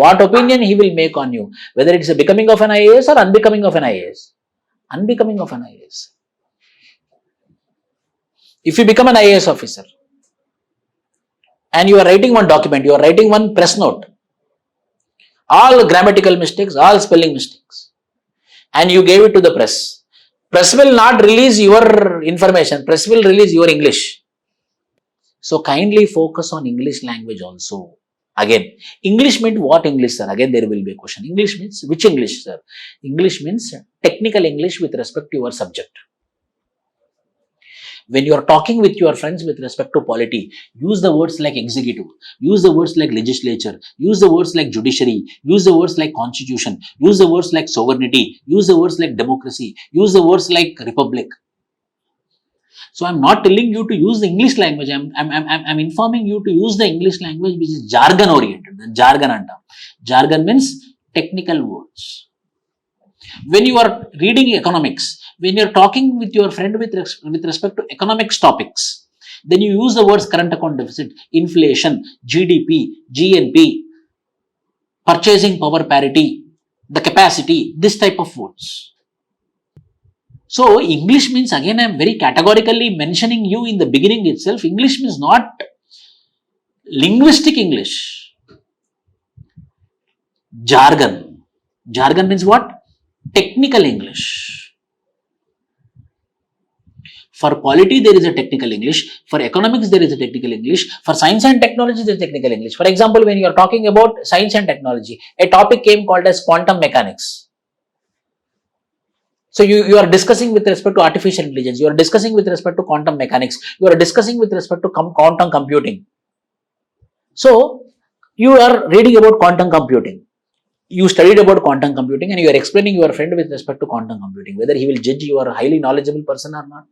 what opinion he will make on you? Whether it is a becoming of an IAS or unbecoming of an IAS. Unbecoming of an IAS. If you become an IAS officer and you are writing one document, you are writing one press note, all grammatical mistakes, all spelling mistakes, and you gave it to the press. Press will not release your information. Press will release your English. So kindly focus on English language also. Again, English means what English, sir? Again, there will be a question. English means which English, sir? English means technical English with respect to your subject. When you are talking with your friends with respect to polity, use the words like executive, use the words like legislature, use the words like judiciary, use the words like constitution, use the words like sovereignty, use the words like democracy, use the words like republic. So I'm not telling you to use the English language. I'm informing you to use the English language which is jargon oriented. Jargon anta. Jargon means technical words. When you are reading economics, when you are talking with your friend with respect to economics topics, then you use the words current account deficit, inflation, GDP, GNP, purchasing power parity, the capacity, this type of words. So English means, again I am very categorically mentioning you in the beginning itself, English means not linguistic English. Jargon. Jargon means what? Technical English. For polity there is a technical English, for economics there is a technical English, for science and technology there is technical English. For example, when you are talking about science and technology, a topic came called as quantum mechanics. So you are discussing with respect to artificial intelligence, you are discussing with respect to quantum mechanics, you are discussing with respect to quantum computing. So you are reading about quantum computing, you studied about quantum computing and you are explaining your friend with respect to quantum computing, whether he will judge you are a highly knowledgeable person or not.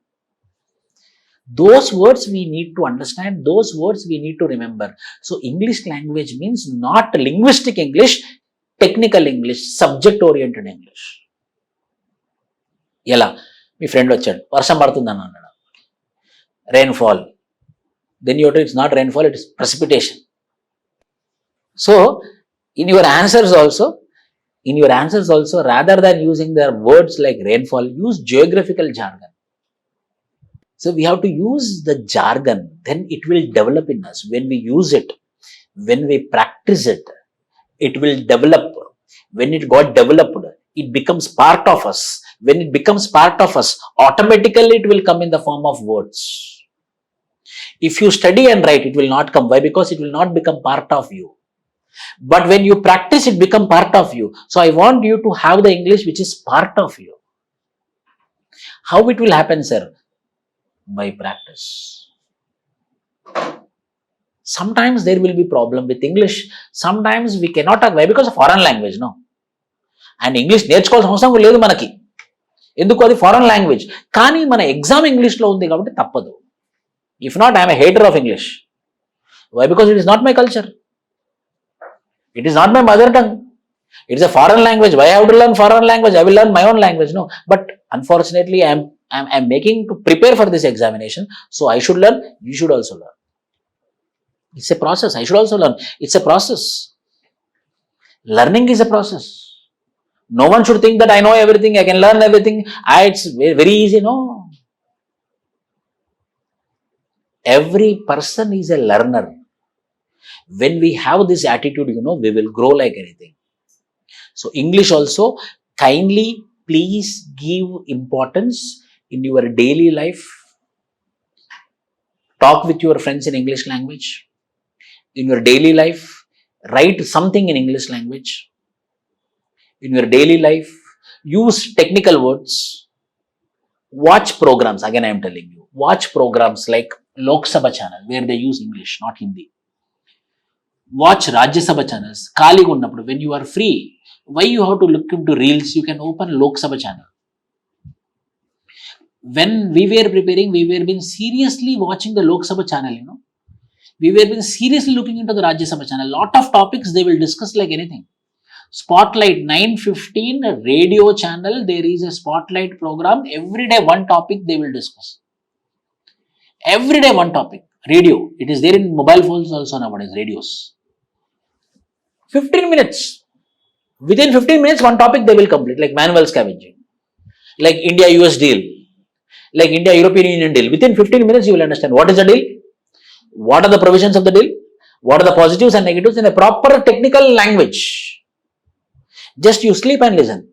Those words we need to understand, those words we need to remember. So English language means not linguistic English, technical English, subject oriented English. ఎలా మీ friend వచ్చాడు, వర్షం పడుతుందని అన్నాడు, rainfall, then you'd it's not rainfall, it is precipitation. So in your answers also rather than using their words like rainfall, use geographical jargon. So we have to use the jargon, then it will develop in us. When we use it, when we practice it, it will develop. When it got developed, it becomes part of us. When it becomes part of us, automatically it will come in the form of words. If you study and write, it will not come. Why? Because it will not become part of you. But when you practice, it become part of you. So I want you to have the English which is part of you. How it will happen, sir? By practice. Sometimes there will be problem with English. Sometimes we cannot talk. Why? Because of foreign language, no? And English నేర్చుకోవాల్సిన అవసరం లేదు మనకి, ఎందుకు, అది foreign language. కానీ మన exam ఇంగ్లీష్లో ఉంది కాబట్టి తప్పదు. If not, I'm a hater of English. Why? Because it is not my culture, it is not my mother tongue. It's a foreign language. Why I have to learn foreign language? I will learn my own language. No, but unfortunately, I'm making to prepare for this examination. So I should learn. You should also learn. It's a process. I should also learn. It's a process. Learning is a process. No one should think that I know everything. I can learn everything. It's very easy. No. Every person is a learner. When we have this attitude, we will grow like anything. So English also, kindly please give importance in your daily life. Talk with your friends in English language. In your daily life, write something in English language. In your daily life, use technical words. Watch programs. Again, I am telling you. Watch programs like Lok Sabha channel where they use English, not Hindi. Watch Rajya Sabha channels. Kali unnappudu, when you are free, why you have to look into reels? You can open Lok Sabha channel. When we were preparing, we were been seriously watching the Lok Sabha channel, We were been seriously looking into the Rajya Sabha channel. Lot of topics they will discuss like anything. Spotlight 9:15 radio channel, there is a spotlight program. Every day one topic they will discuss. Every day one topic. Radio. It is there in mobile phones also nowadays, radios. 15 minutes. Within 15 minutes, one topic they will complete, like manual scavenging, like India-US deal, like India-European Union deal. Within 15 minutes, you will understand what is the deal, what are the provisions of the deal, what are the positives and negatives in a proper technical language. Just you sleep and listen.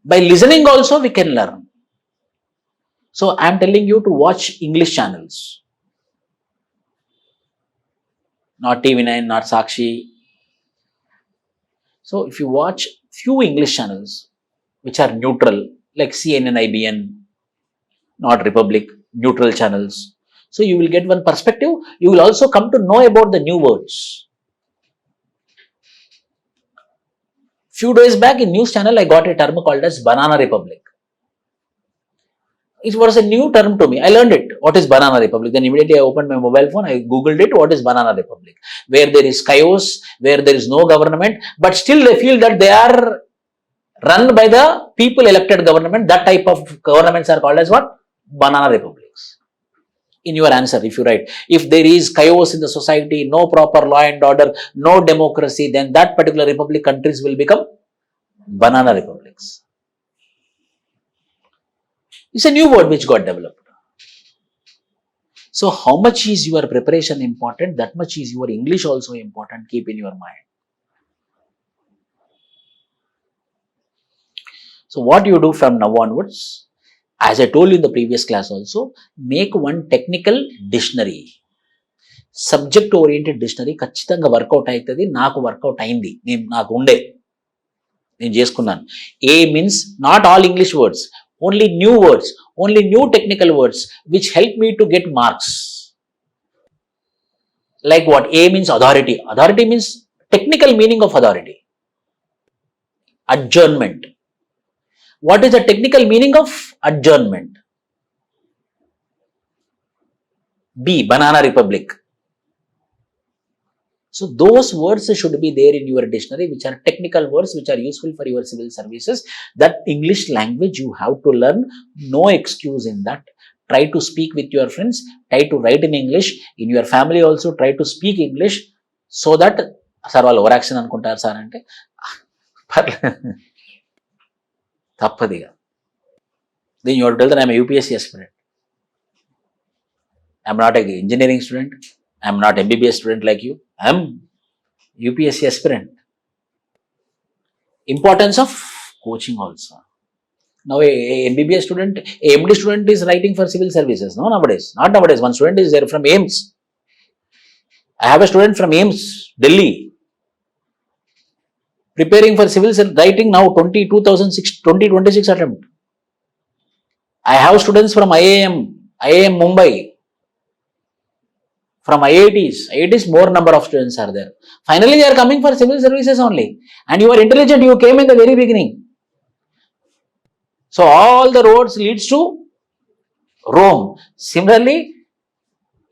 By listening also, we can learn. So, I am telling you to watch English channels. Not TV9, not Sakshi. So, if you watch few English channels, which are neutral, like CNN, IBN, not Republic, neutral channels. So, you will get one perspective. You will also come to know about the new words. Few days back in news channel, I got a term called as Banana Republic. It was a new term to me. I learned it. What is Banana Republic? Then immediately I opened my mobile phone. I googled it. What is Banana Republic? Where there is chaos, where there is no government, but still they feel that they are run by the people elected government. That type of governments are called as what? Banana Republics. In your answer, if you write, if there is chaos in the society, no proper law and order, no democracy, then that particular republic countries will become Banana Republics. It's a new word which got developed. So, how much is your preparation important? That much is your English also important. Keep in your mind. So, what you do from now onwards, as I told you in the previous class also, make one technical dictionary. Subject oriented dictionary ఖచ్చితంగా work out అవుతుంది. నాకు work out అయింది. నాకు ఉండే నేను చేసుకున్నాను. A means not all English words. Only new words, only new technical words which help me to get marks. Like what? A means authority. Authority means technical meaning of authority. Adjournment. What is the technical meaning of adjournment? B, Banana Republic. So those words should be there in your dictionary, which are technical words, which are useful for your civil services. That English language you have to learn. No excuse in that. Try to speak with your friends. Try to write in English. In your family also, try to speak English so that, sir, వాళ్ళు over action అనుకుంటారు sir అంటే తప్పదిగా. Then you have to tell that I am a UPSC aspirant. I am not an engineering student. I am not MBBS student like you. I am UPSC aspirant. Importance of coaching also. Now, a MBBS student, a MD student is writing for civil services. No, nowadays. Not nowadays. One student is there from AIMS. I have a student from AIMS, Delhi, preparing for civil service, writing now 2026 attempt. I have students from IIM Mumbai, from IITs, more number of students are there. Finally, they are coming for civil services only. And you are intelligent, you came in the very beginning. So, all the roads leads to Rome. Similarly,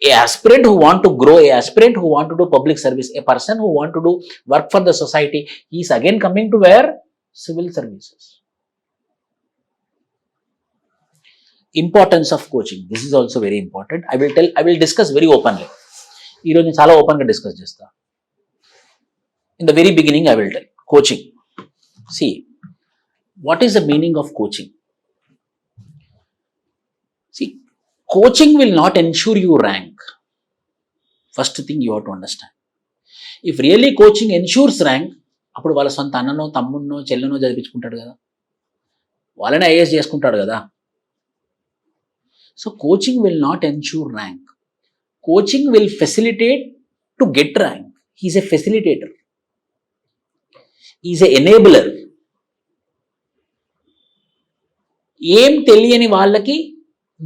A aspirant who want to grow, a aspirant who want to do public service, a person who want to do work for the society, he is again coming to where? Civil services. Importance of coaching. This is also very important. I will discuss very openly. ఈ రోజు చాలా open గా discuss చేస్తా. In the very beginning I will tell coaching. See, what is the meaning of coaching? See, coaching will not ensure you rank. First thing you have to understand. If really coaching ensures rank, అప్పుడు వాళ్ళ సొంత అన్ననో తమ్మున్నో చెల్లెనో చదివించుకుంటాడు కదా, వాళ్ళని IAS చేసుకుంటాడు కదా. So coaching will not ensure rank. Coaching will facilitate to get rank. He's a facilitator, is a enabler. ఏం తెలియని వాళ్ళకి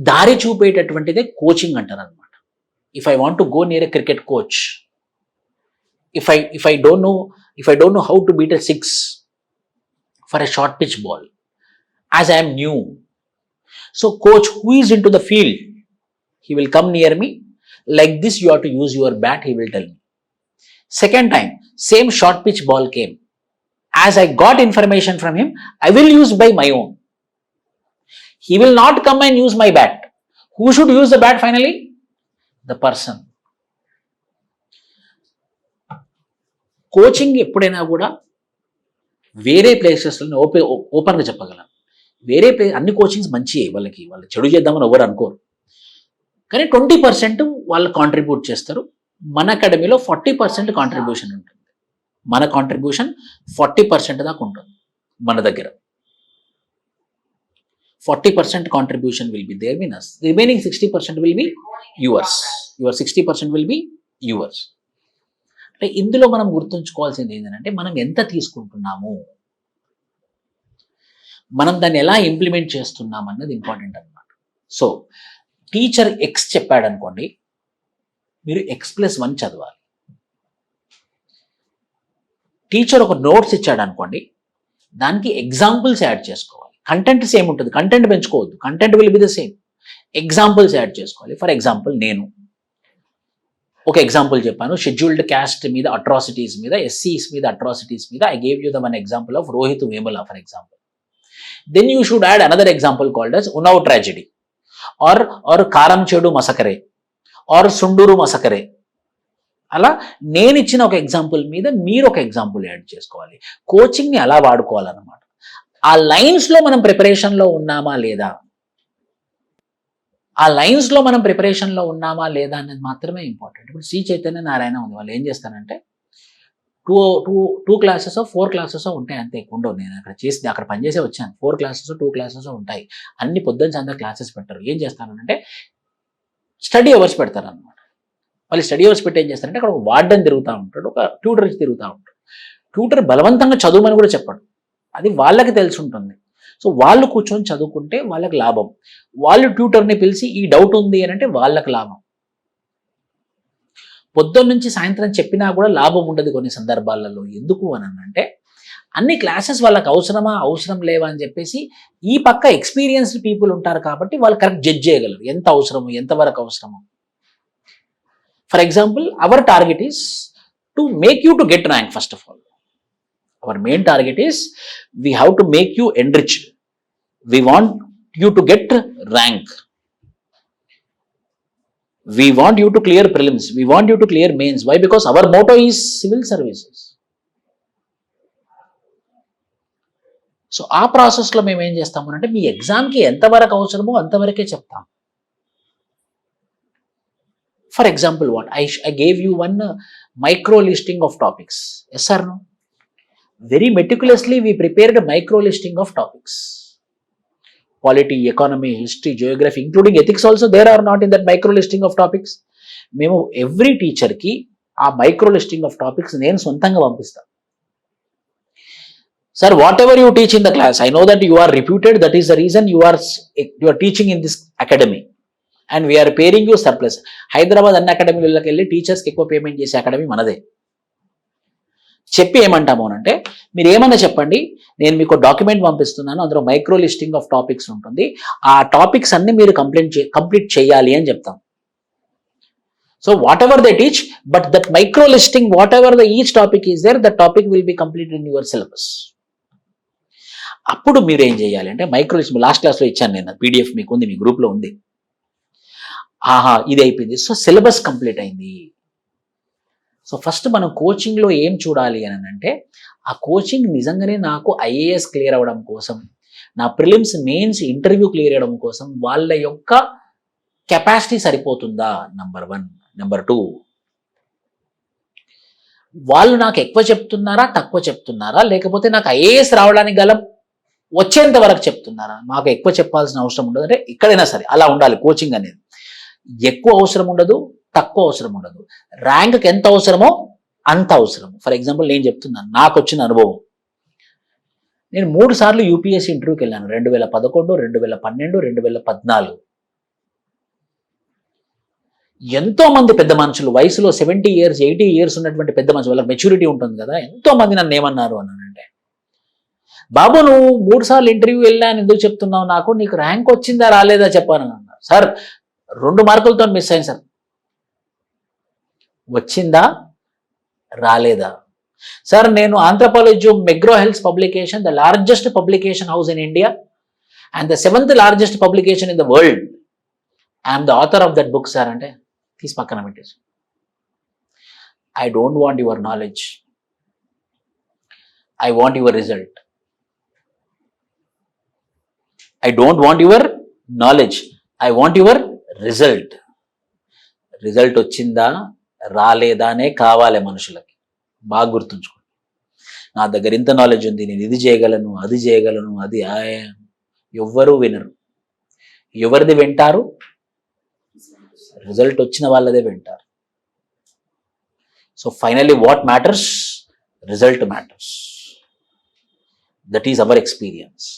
దారి చూపేటటువంటిదే కోచింగ్ అంటారు అనమాట. If I want to go near a cricket coach, if I don't know how to beat a six for a short pitch ball, as I am new, so coach who is into the field, he will come near me, like this you have to use your bat, he will tell me. Second time, same short pitch ball came. As I got information from him, I will use by my own. He will not come and use my bat. Who should use the bat finally? The person. Coaching ఎప్పుడైనా కూడా వేరే ప్లేసెస్లో ఓపెన్గా చెప్పగలం. అన్ని coachings మంచియే, వాళ్ళు చెడు చేద్దామని ఎవరు అనుకోరు. కానీ 20% వాళ్ళు కాంట్రిబ్యూట్ చేస్తారు. మన అకాడమీలో 40% కాంట్రిబ్యూషన్ ఉంటుంది. మన కాంట్రిబ్యూషన్ 40% దాకా ఉంటుంది మన దగ్గర. 40% contribution will be there with us. Remaining 60% will be yours. Your 60% will be yours. అంటే ఇందులో మనం గుర్తుంచుకోవాల్సింది ఏంటంటే, మనం ఎంత తీసుకుంటున్నాము, మనం దాన్ని ఎలా ఇంప్లిమెంట్ చేస్తున్నాం అన్నది ఇంపార్టెంట్ అనమాట. సో టీచర్ ఎక్స్ చెప్పాడు అనుకోండి, మీరు X+1 చదవాలి. టీచర్ ఒక నోట్స్ ఇచ్చాడు అనుకోండి, దానికి ఎగ్జాంపుల్స్ యాడ్ చేసుకోవాలి. కంటెంట్ సేమ్ ఉంటుంది, కంటెంట్ పెంచుకోవద్దు, content will be the same. Examples add చేసుకోవాలి. ఫర్ ఎగ్జాంపుల్, నేను ఒక ఎగ్జాంపుల్ చెప్పాను, షెడ్యూల్డ్ క్యాస్ట్ మీద అట్రాసిటీస్ మీద, ఎస్సీస్ మీద అట్రాసిటీస్ మీద. I gave you the one example of Rohith Vemula for example. Then you should add another example called as Unnao tragedy, or Karamchedu మసకరే, are Tsundur మసకరే. అలా నేను ఇచ్చిన ఒక ఎగ్జాంపుల్ మీద మీరు ఒక ఎగ్జాంపుల్ యాడ్ చేసుకోవాలి. కోచింగ్ని అలా వాడుకోవాలన్నమాట. ఆ లైన్స్లో మనం ప్రిపరేషన్లో ఉన్నామా లేదా, ఆ లైన్స్లో మనం ప్రిపరేషన్లో ఉన్నామా లేదా అనేది మాత్రమే ఇంపార్టెంట్. ఇప్పుడు శ్రీ చైతన్య నారాయణ ఉంది, వాళ్ళు ఏం చేస్తారంటే టూ క్లాసెస్ 4 క్లాసెస్ ఉంటాయి అంతే, ఎక్కువ ఉండవు. నేను అక్కడ పనిచేసే వచ్చాను. 4 క్లాసెస్ 2 క్లాసెస్ ఉంటాయి. అన్ని పొద్దున్న అందరూ క్లాసెస్ పెట్టారు. ఏం చేస్తానంటే స్టడీ అవర్స్ పెడతారు అనమాట. వాళ్ళు స్టడీ అవర్స్ పెట్టి ఏం చేస్తారంటే, అక్కడ ఒక వార్డెన్ తిరుగుతూ ఉంటాడు, ఒక ట్యూటర్ తిరుగుతూ ఉంటాడు. ట్యూటర్ బలవంతంగా చదువుమని కూడా చెప్పాడు, అది వాళ్ళకి తెలిసి ఉంటుంది. సో వాళ్ళు కూర్చొని చదువుకుంటే వాళ్ళకి లాభం. వాళ్ళు ట్యూటర్ని పిలిచి ఈ డౌట్ ఉంది అని అంటే వాళ్ళకి లాభం. పొద్దున్న నుంచి సాయంత్రం చెప్పినా కూడా లాభం ఉండదు కొన్ని సందర్భాలలో. ఎందుకు అని అంటే, అన్ని క్లాసెస్ వాళ్ళకి అవసరమా అవసరం లేవా అని చెప్పేసి ఈ పక్క ఎక్స్పీరియన్స్డ్ పీపుల్ ఉంటారు కాబట్టి వాళ్ళు కరెక్ట్ జడ్జ్ చేయగలరు ఎంత అవసరము, ఎంతవరకు అవసరము. For example, our target is to make you to get rank. First of all, our main target is we have to make you enriched. We want you to get rank. We want you to clear prelims. We want you to clear mains. Why? Because our motto is civil services. So ఆ ప్రాసెస్లో మేము ఏం చేస్తాము అంటే, మీ ఎగ్జామ్కి ఎంతవరకు అవసరమో అంతవరకే చెప్తాం. For example, what I gave you one micro listing of topics. Yes or no? Very meticulously we prepared a micro listing of topics. Polity, economy, history, geography, including ethics also, there are not in that micro listing of topics. మేము every టీచర్కి ఆ micro listing of topics నేను సొంతంగా పంపిస్తాను. Sir, whatever you teach in the class, I know that you are reputed, that is the reason you are teaching in this academy and we're paying you surplus. Hyderabad అన్ని అకాడమీలకు వెళ్ళి టీచర్స్కి ఎక్కువ payment చేసే academy మనదే. చెప్పి ఏమంటాము అంటే, మీరు ఏమన్నా చెప్పండి, నేను మీకు డాక్యుమెంట్ పంపిస్తున్నాను, అందులో మైక్రో లిస్టింగ్ ఆఫ్ టాపిక్స్ ఉంటుంది, ఆ టాపిక్స్ అన్ని మీరు కంప్లీట్ చేయాలి అని చెప్తాం. So whatever they teach, but that micro listing, whatever the each topic is there, the topic will be completed in your syllabus. అప్పుడు మీరు ఏం చేయాలి అంటే మైక్రో లిస్ట్ లాస్ట్ క్లాస్లో ఇచ్చాను నేను, పీడిఎఫ్ మీకు ఉంది, మీ గ్రూప్లో ఉంది. ఆహా ఇది అయిపోయింది, సో సిలబస్ కంప్లీట్ అయింది. సో ఫస్ట్ మనం కోచింగ్లో ఏం చూడాలి అని అంటే ఆ కోచింగ్ నిజంగానే నాకు ఐఏఎస్ క్లియర్ అవ్వడం కోసం, నా ప్రిలిమ్స్ మెయిన్స్ ఇంటర్వ్యూ క్లియర్ అవ్వడం కోసం వాళ్ళ యొక్క కెపాసిటీ సరిపోతుందా, నెంబర్ 1. నెంబర్ 2, వాళ్ళు నాకు ఎక్కువ చెప్తున్నారా తక్కువ చెప్తున్నారా, లేకపోతే నాకు ఐఏఎస్ రావడానికి గల వచ్చేంత వరకు చెప్తున్నారా. మాకు ఎక్కువ చెప్పాల్సిన అవసరం ఉండదు, అంటే ఎక్కడైనా సరే అలా ఉండాలి కోచింగ్ అనేది. ఎక్కువ అవసరం ఉండదు, తక్కువ అవసరం ఉండదు, ర్యాంక్కి ఎంత అవసరమో అంత అవసరం. ఫర్ ఎగ్జాంపుల్ నేను చెప్తున్నాను, నాకు వచ్చిన అనుభవం. నేను 3 సార్లు యూపీఎస్సీ ఇంటర్వ్యూకి వెళ్ళాను, 2011, 2012, 2014. ఎంతో మంది పెద్ద మనుషులు వయసులో 70 years 80 years ఉన్నటువంటి పెద్ద మనుషులు, వాళ్ళకి మెచ్యూరిటీ ఉంటుంది కదా, ఎంతో మంది నన్ను ఏమన్నారు అన్నానంటే, బాబు నువ్వు 3 సార్లు ఇంటర్వ్యూ వెళ్ళాను ఎందుకు చెప్తున్నావు, నాకు నీకు ర్యాంక్ వచ్చిందా రాలేదా చెప్పాను అన్నారు. సార్ 2 మార్కులతో మిస్ అయింది సార్. వచ్చిందా రాలేదా సార్, నేను anthropology McGraw Hill publication, the largest publication house in India and the 7th largest publication in the world, I'm the author of that book sir అంటే తీసి పక్కన పెట్టేసి, I don't want your knowledge, I want your result. I don't want your knowledge, I want your result. Result వచ్చిందా రాలేదానే కావాలి మనుషులకి, బాగా గుర్తుంచుకోండి. నా దగ్గర ఇంత నాలెడ్జ్ ఉంది, నేను ఇది చేయగలను అది చేయగలను, అది ఎవ్వరూ వినరు. ఎవరిది వింటారు? రిజల్ట్ వచ్చిన వాళ్ళదే వింటారు. So finally what matters? Result matters. That is our experience.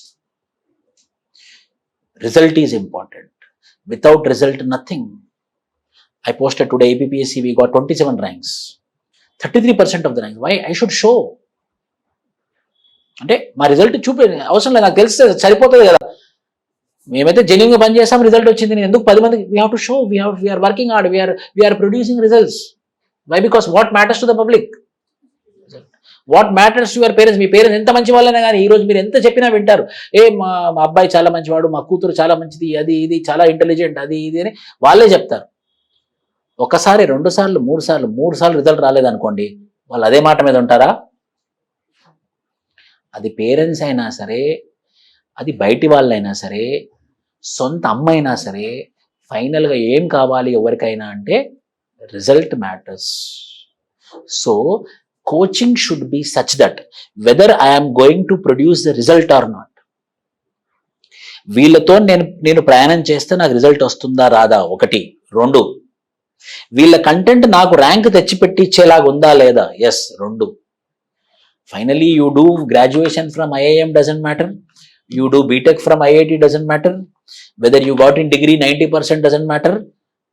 Result is important. Without result, nothing. I posted today APPSC, we got 27 ranks. 33% of the ranks. Why? I should show. అంటే మా result చూపే అవసరం లేదు, నాకు తెలిస్తే సరిపోతుంది కదా. మేమైతే జెన్యూన్గా పని చేస్తాం, రిజల్ట్ వచ్చింది, నేను ఎందుకు 10 మందికి we have to show, we're working hard, we're producing results. Why? Because what matters to the public, what matters to your parents. మీ పేరెంట్స్ ఎంత మంచి వాళ్ళైనా కానీ ఈరోజు మీరు ఎంత చెప్పినా వింటారు. మా అబ్బాయి చాలా మంచివాడు, మా కూతురు చాలా మంచిది, అది ఇది చాలా ఇంటెలిజెంట్, అది ఇది అని వాళ్ళే చెప్తారు. 1 సారి 2 సార్లు 3 సార్లు రిజల్ట్ రాలేదనుకోండి, వాళ్ళు అదే మాట మీద ఉంటారా? అది పేరెంట్స్ అయినా సరే, అది బయటి వాళ్ళైనా సరే, సొంత అమ్మ అయినా సరే, ఫైనల్గా ఏం కావాలి ఎవరికైనా అంటే result matters. So coaching should be such that whether I am going to produce the result or not, వీళ్ళతో నేను ప్రయాణం చేస్తే నాకు రిజల్ట్ వస్తుందా రాదా, 1. 2, వీళ్ళ కంటెంట్ నాకు ర్యాంక్ తెచ్చిపెట్టించేలాగా ఉందా లేదా, yes. 2, finally you do graduation from IIM doesn't matter, you do BTech from IIT doesn't matter, whether you got in degree 90% doesn't matter.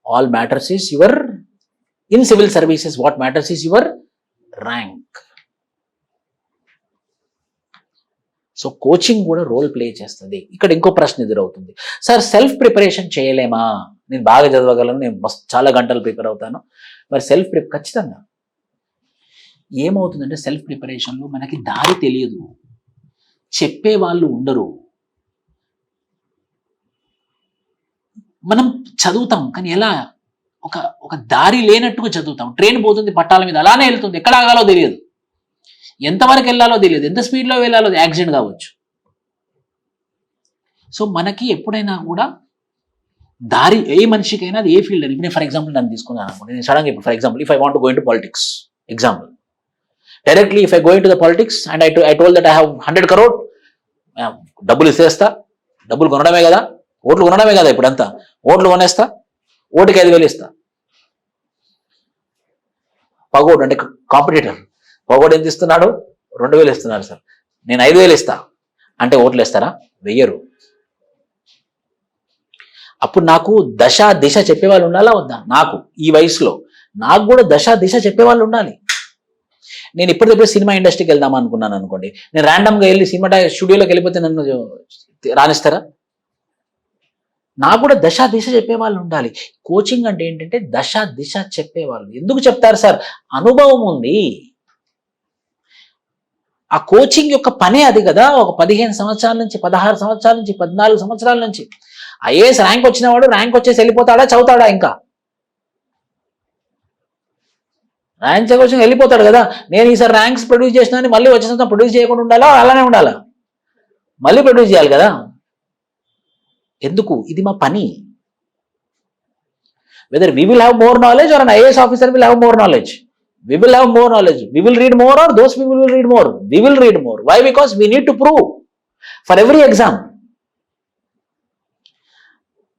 All matters is your, in civil services what matters is your rank. So coaching కూడా role play చేస్తుంది. ఇక్కడ ఇంకో ప్రశ్న ఎదురవుతుంది, sir self preparation చేయలేమా? నేను బాగా చదవగలను, నేను చాలా గంటలు ప్రిపేర్ అవుతాను, మరి ఖచ్చితంగా. ఏమవుతుందంటే సెల్ఫ్ ప్రిపరేషన్లో మనకి దారి తెలియదు, చెప్పే వాళ్ళు ఉండరు. మనం చదువుతాం కానీ ఎలా, ఒక దారి లేనట్టుగా చదువుతాం. ట్రైన్ పోతుంది పట్టాల మీద, అలానే వెళ్తుంది, ఎక్కడ ఆగాలో తెలియదు, ఎంతవరకు వెళ్ళాలో తెలియదు, ఎంత స్పీడ్లో వెళ్ళాలో, యాక్సిడెంట్ కావచ్చు. సో మనకి ఎప్పుడైనా కూడా దారి, ఏ మనిషికైనా అది ఏ ఫీల్డ్ అని. ఇప్పుడు ఫర్ ఎగ్జాంపుల్ నన్ను తీసుకున్నాను అనుకోండి, నేను సడన్గా ఇప్పుడు for example if I want to go into politics, example directly if I go into the politics and I told that I have 100 crore, డబ్బులు ఇచ్చేస్తా, డబ్బులు కొనడమే కదా, ఓట్లు కొనడమే కదా, ఇప్పుడంతా ఓట్లు కొనేస్తా, ఓటుకి 5,000 ఇస్తా. పగోడు అంటే కాంపిటీటర్, పగోడు ఎంత ఇస్తున్నాడు? 2,000 ఇస్తున్నాడు సార్, నేను 5,000 ఇస్తా అంటే ఓట్లు వేస్తారా? వెయ్యరు. అప్పుడు నాకు దశ దిశ చెప్పేవాళ్ళు ఉండాలా వద్దా? నాకు ఈ వయసులో నాకు కూడా దశ దిశ చెప్పేవాళ్ళు ఉండాలి. నేను ఇప్పటికప్పుడు సినిమా ఇండస్ట్రీకి వెళ్దాం అనుకున్నాను అనుకోండి, నేను ర్యాండమ్గా వెళ్ళి సినిమా స్టూడియోలోకి వెళ్ళిపోతే నన్ను రానిస్తారా? నాకు కూడా దశ దిశ చెప్పేవాళ్ళు ఉండాలి. కోచింగ్ అంటే ఏంటంటే దశ దిశ చెప్పేవాళ్ళు. ఎందుకు చెప్తారు సార్? అనుభవం ఉంది. ఆ కోచింగ్ యొక్క పనే అది కదా. ఒక 15 సంవత్సరాల నుంచి, 16 సంవత్సరాల నుంచి, 14 సంవత్సరాల నుంచి ఐఏఎస్ ర్యాంక్ వచ్చిన వాడు ర్యాంక్ వచ్చేసి వెళ్ళిపోతాడా, చదువుతాడా? ఇంకా ర్యాంక్ వచ్చి వెళ్ళిపోతాడు కదా. నేను ఈసారి ర్యాంక్స్ ప్రొడ్యూస్ చేసినా మళ్ళీ వచ్చే సంవత్సరం ప్రొడ్యూస్ చేయకుండా ఉండాలా, అలానే ఉండాలా? మళ్ళీ ప్రొడ్యూస్ చేయాలి కదా. ఎందుకు? ఇది మా పని. Whether we will have more knowledge or an IAS officer will have more knowledge. We will have more knowledge. We will read more or those people will read more. We will read more. Why? Because we need to prove for every exam.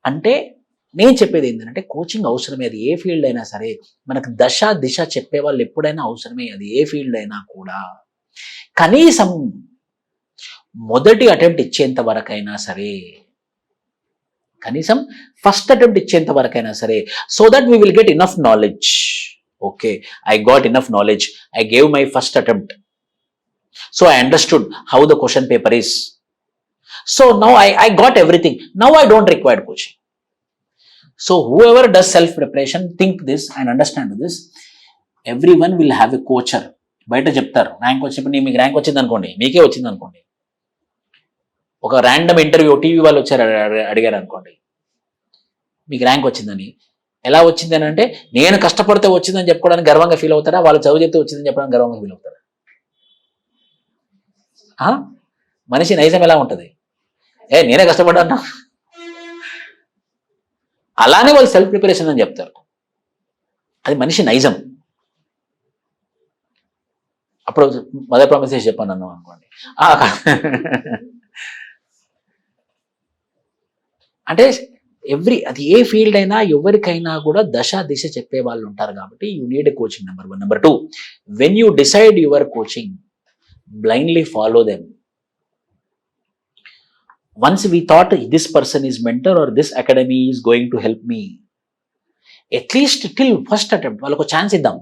అంటే నేను చెప్పేది ఏంటంటే coaching అవసరమే. అది ఏ field అయినా సరే మనకు దశ దిశ చెప్పే వాళ్ళు ఎప్పుడైనా అవసరమే. అది ఏ ఫీల్డ్ అయినా కూడా కనీసం మొదటి అటెంప్ట్ ఇచ్చేంత వరకైనా సరే, కనీసం ఫస్ట్ అటెంప్ట్ ఇచ్చేంత వరకైనా సరే, so that we will get enough knowledge. Okay, I got enough knowledge. I gave my first attempt. So I understood how the question paper is. So now I got everything. Now I don't require coaching. So whoever does self-preparation, think this and understand this. Everyone will have a coacher. బయట చెప్తారు rank వచ్చినప్పుడు, మీకు rank వచ్చింది అనుకోండి, మీకే వచ్చింది అనుకోండి, ఒక ర్యాండమ్ ఇంటర్వ్యూ టీవీ వాళ్ళు వచ్చారు అడిగారు అనుకోండి, మీకు ర్యాంక్ వచ్చిందని. ఎలా వచ్చింది అని అంటే, నేను కష్టపడితే వచ్చిందని చెప్పుకోవడానికి గర్వంగా ఫీల్ అవుతారా, వాళ్ళు చదువు చెప్తే వచ్చిందని చెప్పడానికి గర్వంగా ఫీల్ అవుతారా? మనిషి నైజం ఎలా ఉంటుంది? నేనే కష్టపడ్డా, అలానే వాళ్ళు సెల్ఫ్ ప్రిపరేషన్ అని చెప్తారు. అది మనిషి నైజం. అప్పుడు మదర్ ప్రామిస్ చేసి చెప్పాను అన్నాం అనుకోండి, అంటే అది ఏ ఫీల్డ్ అయినా ఎవరికైనా కూడా దశ దిశ చెప్పే వాళ్ళు ఉంటారు. కాబట్టి you need a coaching. Number 1. Number 2, when you decide your coaching, blindly follow them. Once we thought this person is mentor or this academy is going to help me, at least till first attempt వాళ్ళకు chance ఇద్దాం.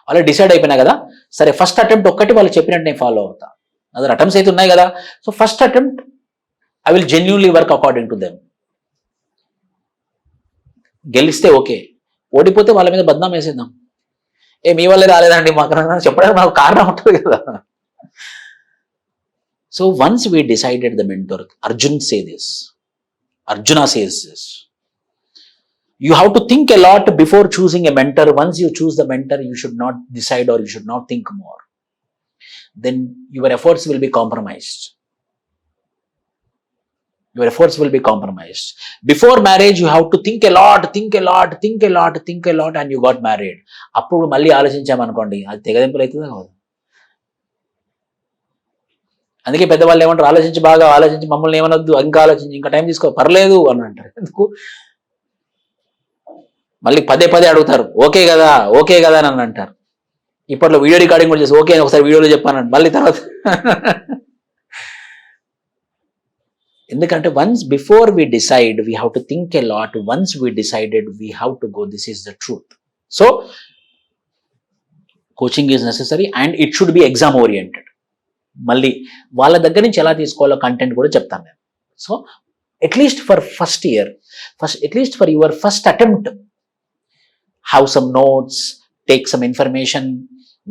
వాళ్ళు decide అయిపోయినా కదా, సరే first attempt ఒక్కటి వాళ్ళు చెప్పినట్టు నేను ఫాలో అవుతా. అదర్ అటెంప్ట్స్ అయితే ఉన్నాయి కదా, so first attempt I will genuinely work according to them. గెలిస్తే ఓకే, ఓడిపోతే వాళ్ళ మీద బద్నాం వేసేద్దాం. మీ వల్లే రాలేదండి మాకు చెప్పడానికి నాకు కారణం ఉంటుంది కదా. So once we decided the mentor, Arjuna says this, you have to think a lot before choosing a mentor. Once you choose the mentor, you should not decide or you should not think more. Then your efforts will be compromised. Before marriage, you have to think a lot, and you got married. అప్పుడు మళ్ళీ ఆలోచించామనుకోండి, అది తెగదింపులు అవుతుందా కాదు. అందుకే పెద్దవాళ్ళు ఏమంటారు, బాగా ఆలోచించి మమ్మల్ని ఏమనొద్దు, ఇంకా ఆలోచించి ఇంకా టైం తీసుకో పర్లేదు అని అంటారు. ఎందుకు? మళ్ళీ పదే అడుగుతారు, ఓకే కదా అని అంటారు. ఇప్పట్లో వీడియో రికార్డింగ్ కూడా చేసి ఓకే అని ఒకసారి వీడియోలో చెప్పానండి, మళ్ళీ తర్వాత. ఎందుకంటే once before we decide we have to think a lot. Once we decided we have to go. This is the truth. So coaching is necessary and it should be exam oriented. మళ్ళీ వాళ్ళ దగ్గర నుంచి ఎలా తీసుకోవాలో content కూడా చెప్తాను నేను. So at least for first year, at least for your first attempt, have some notes, take some information,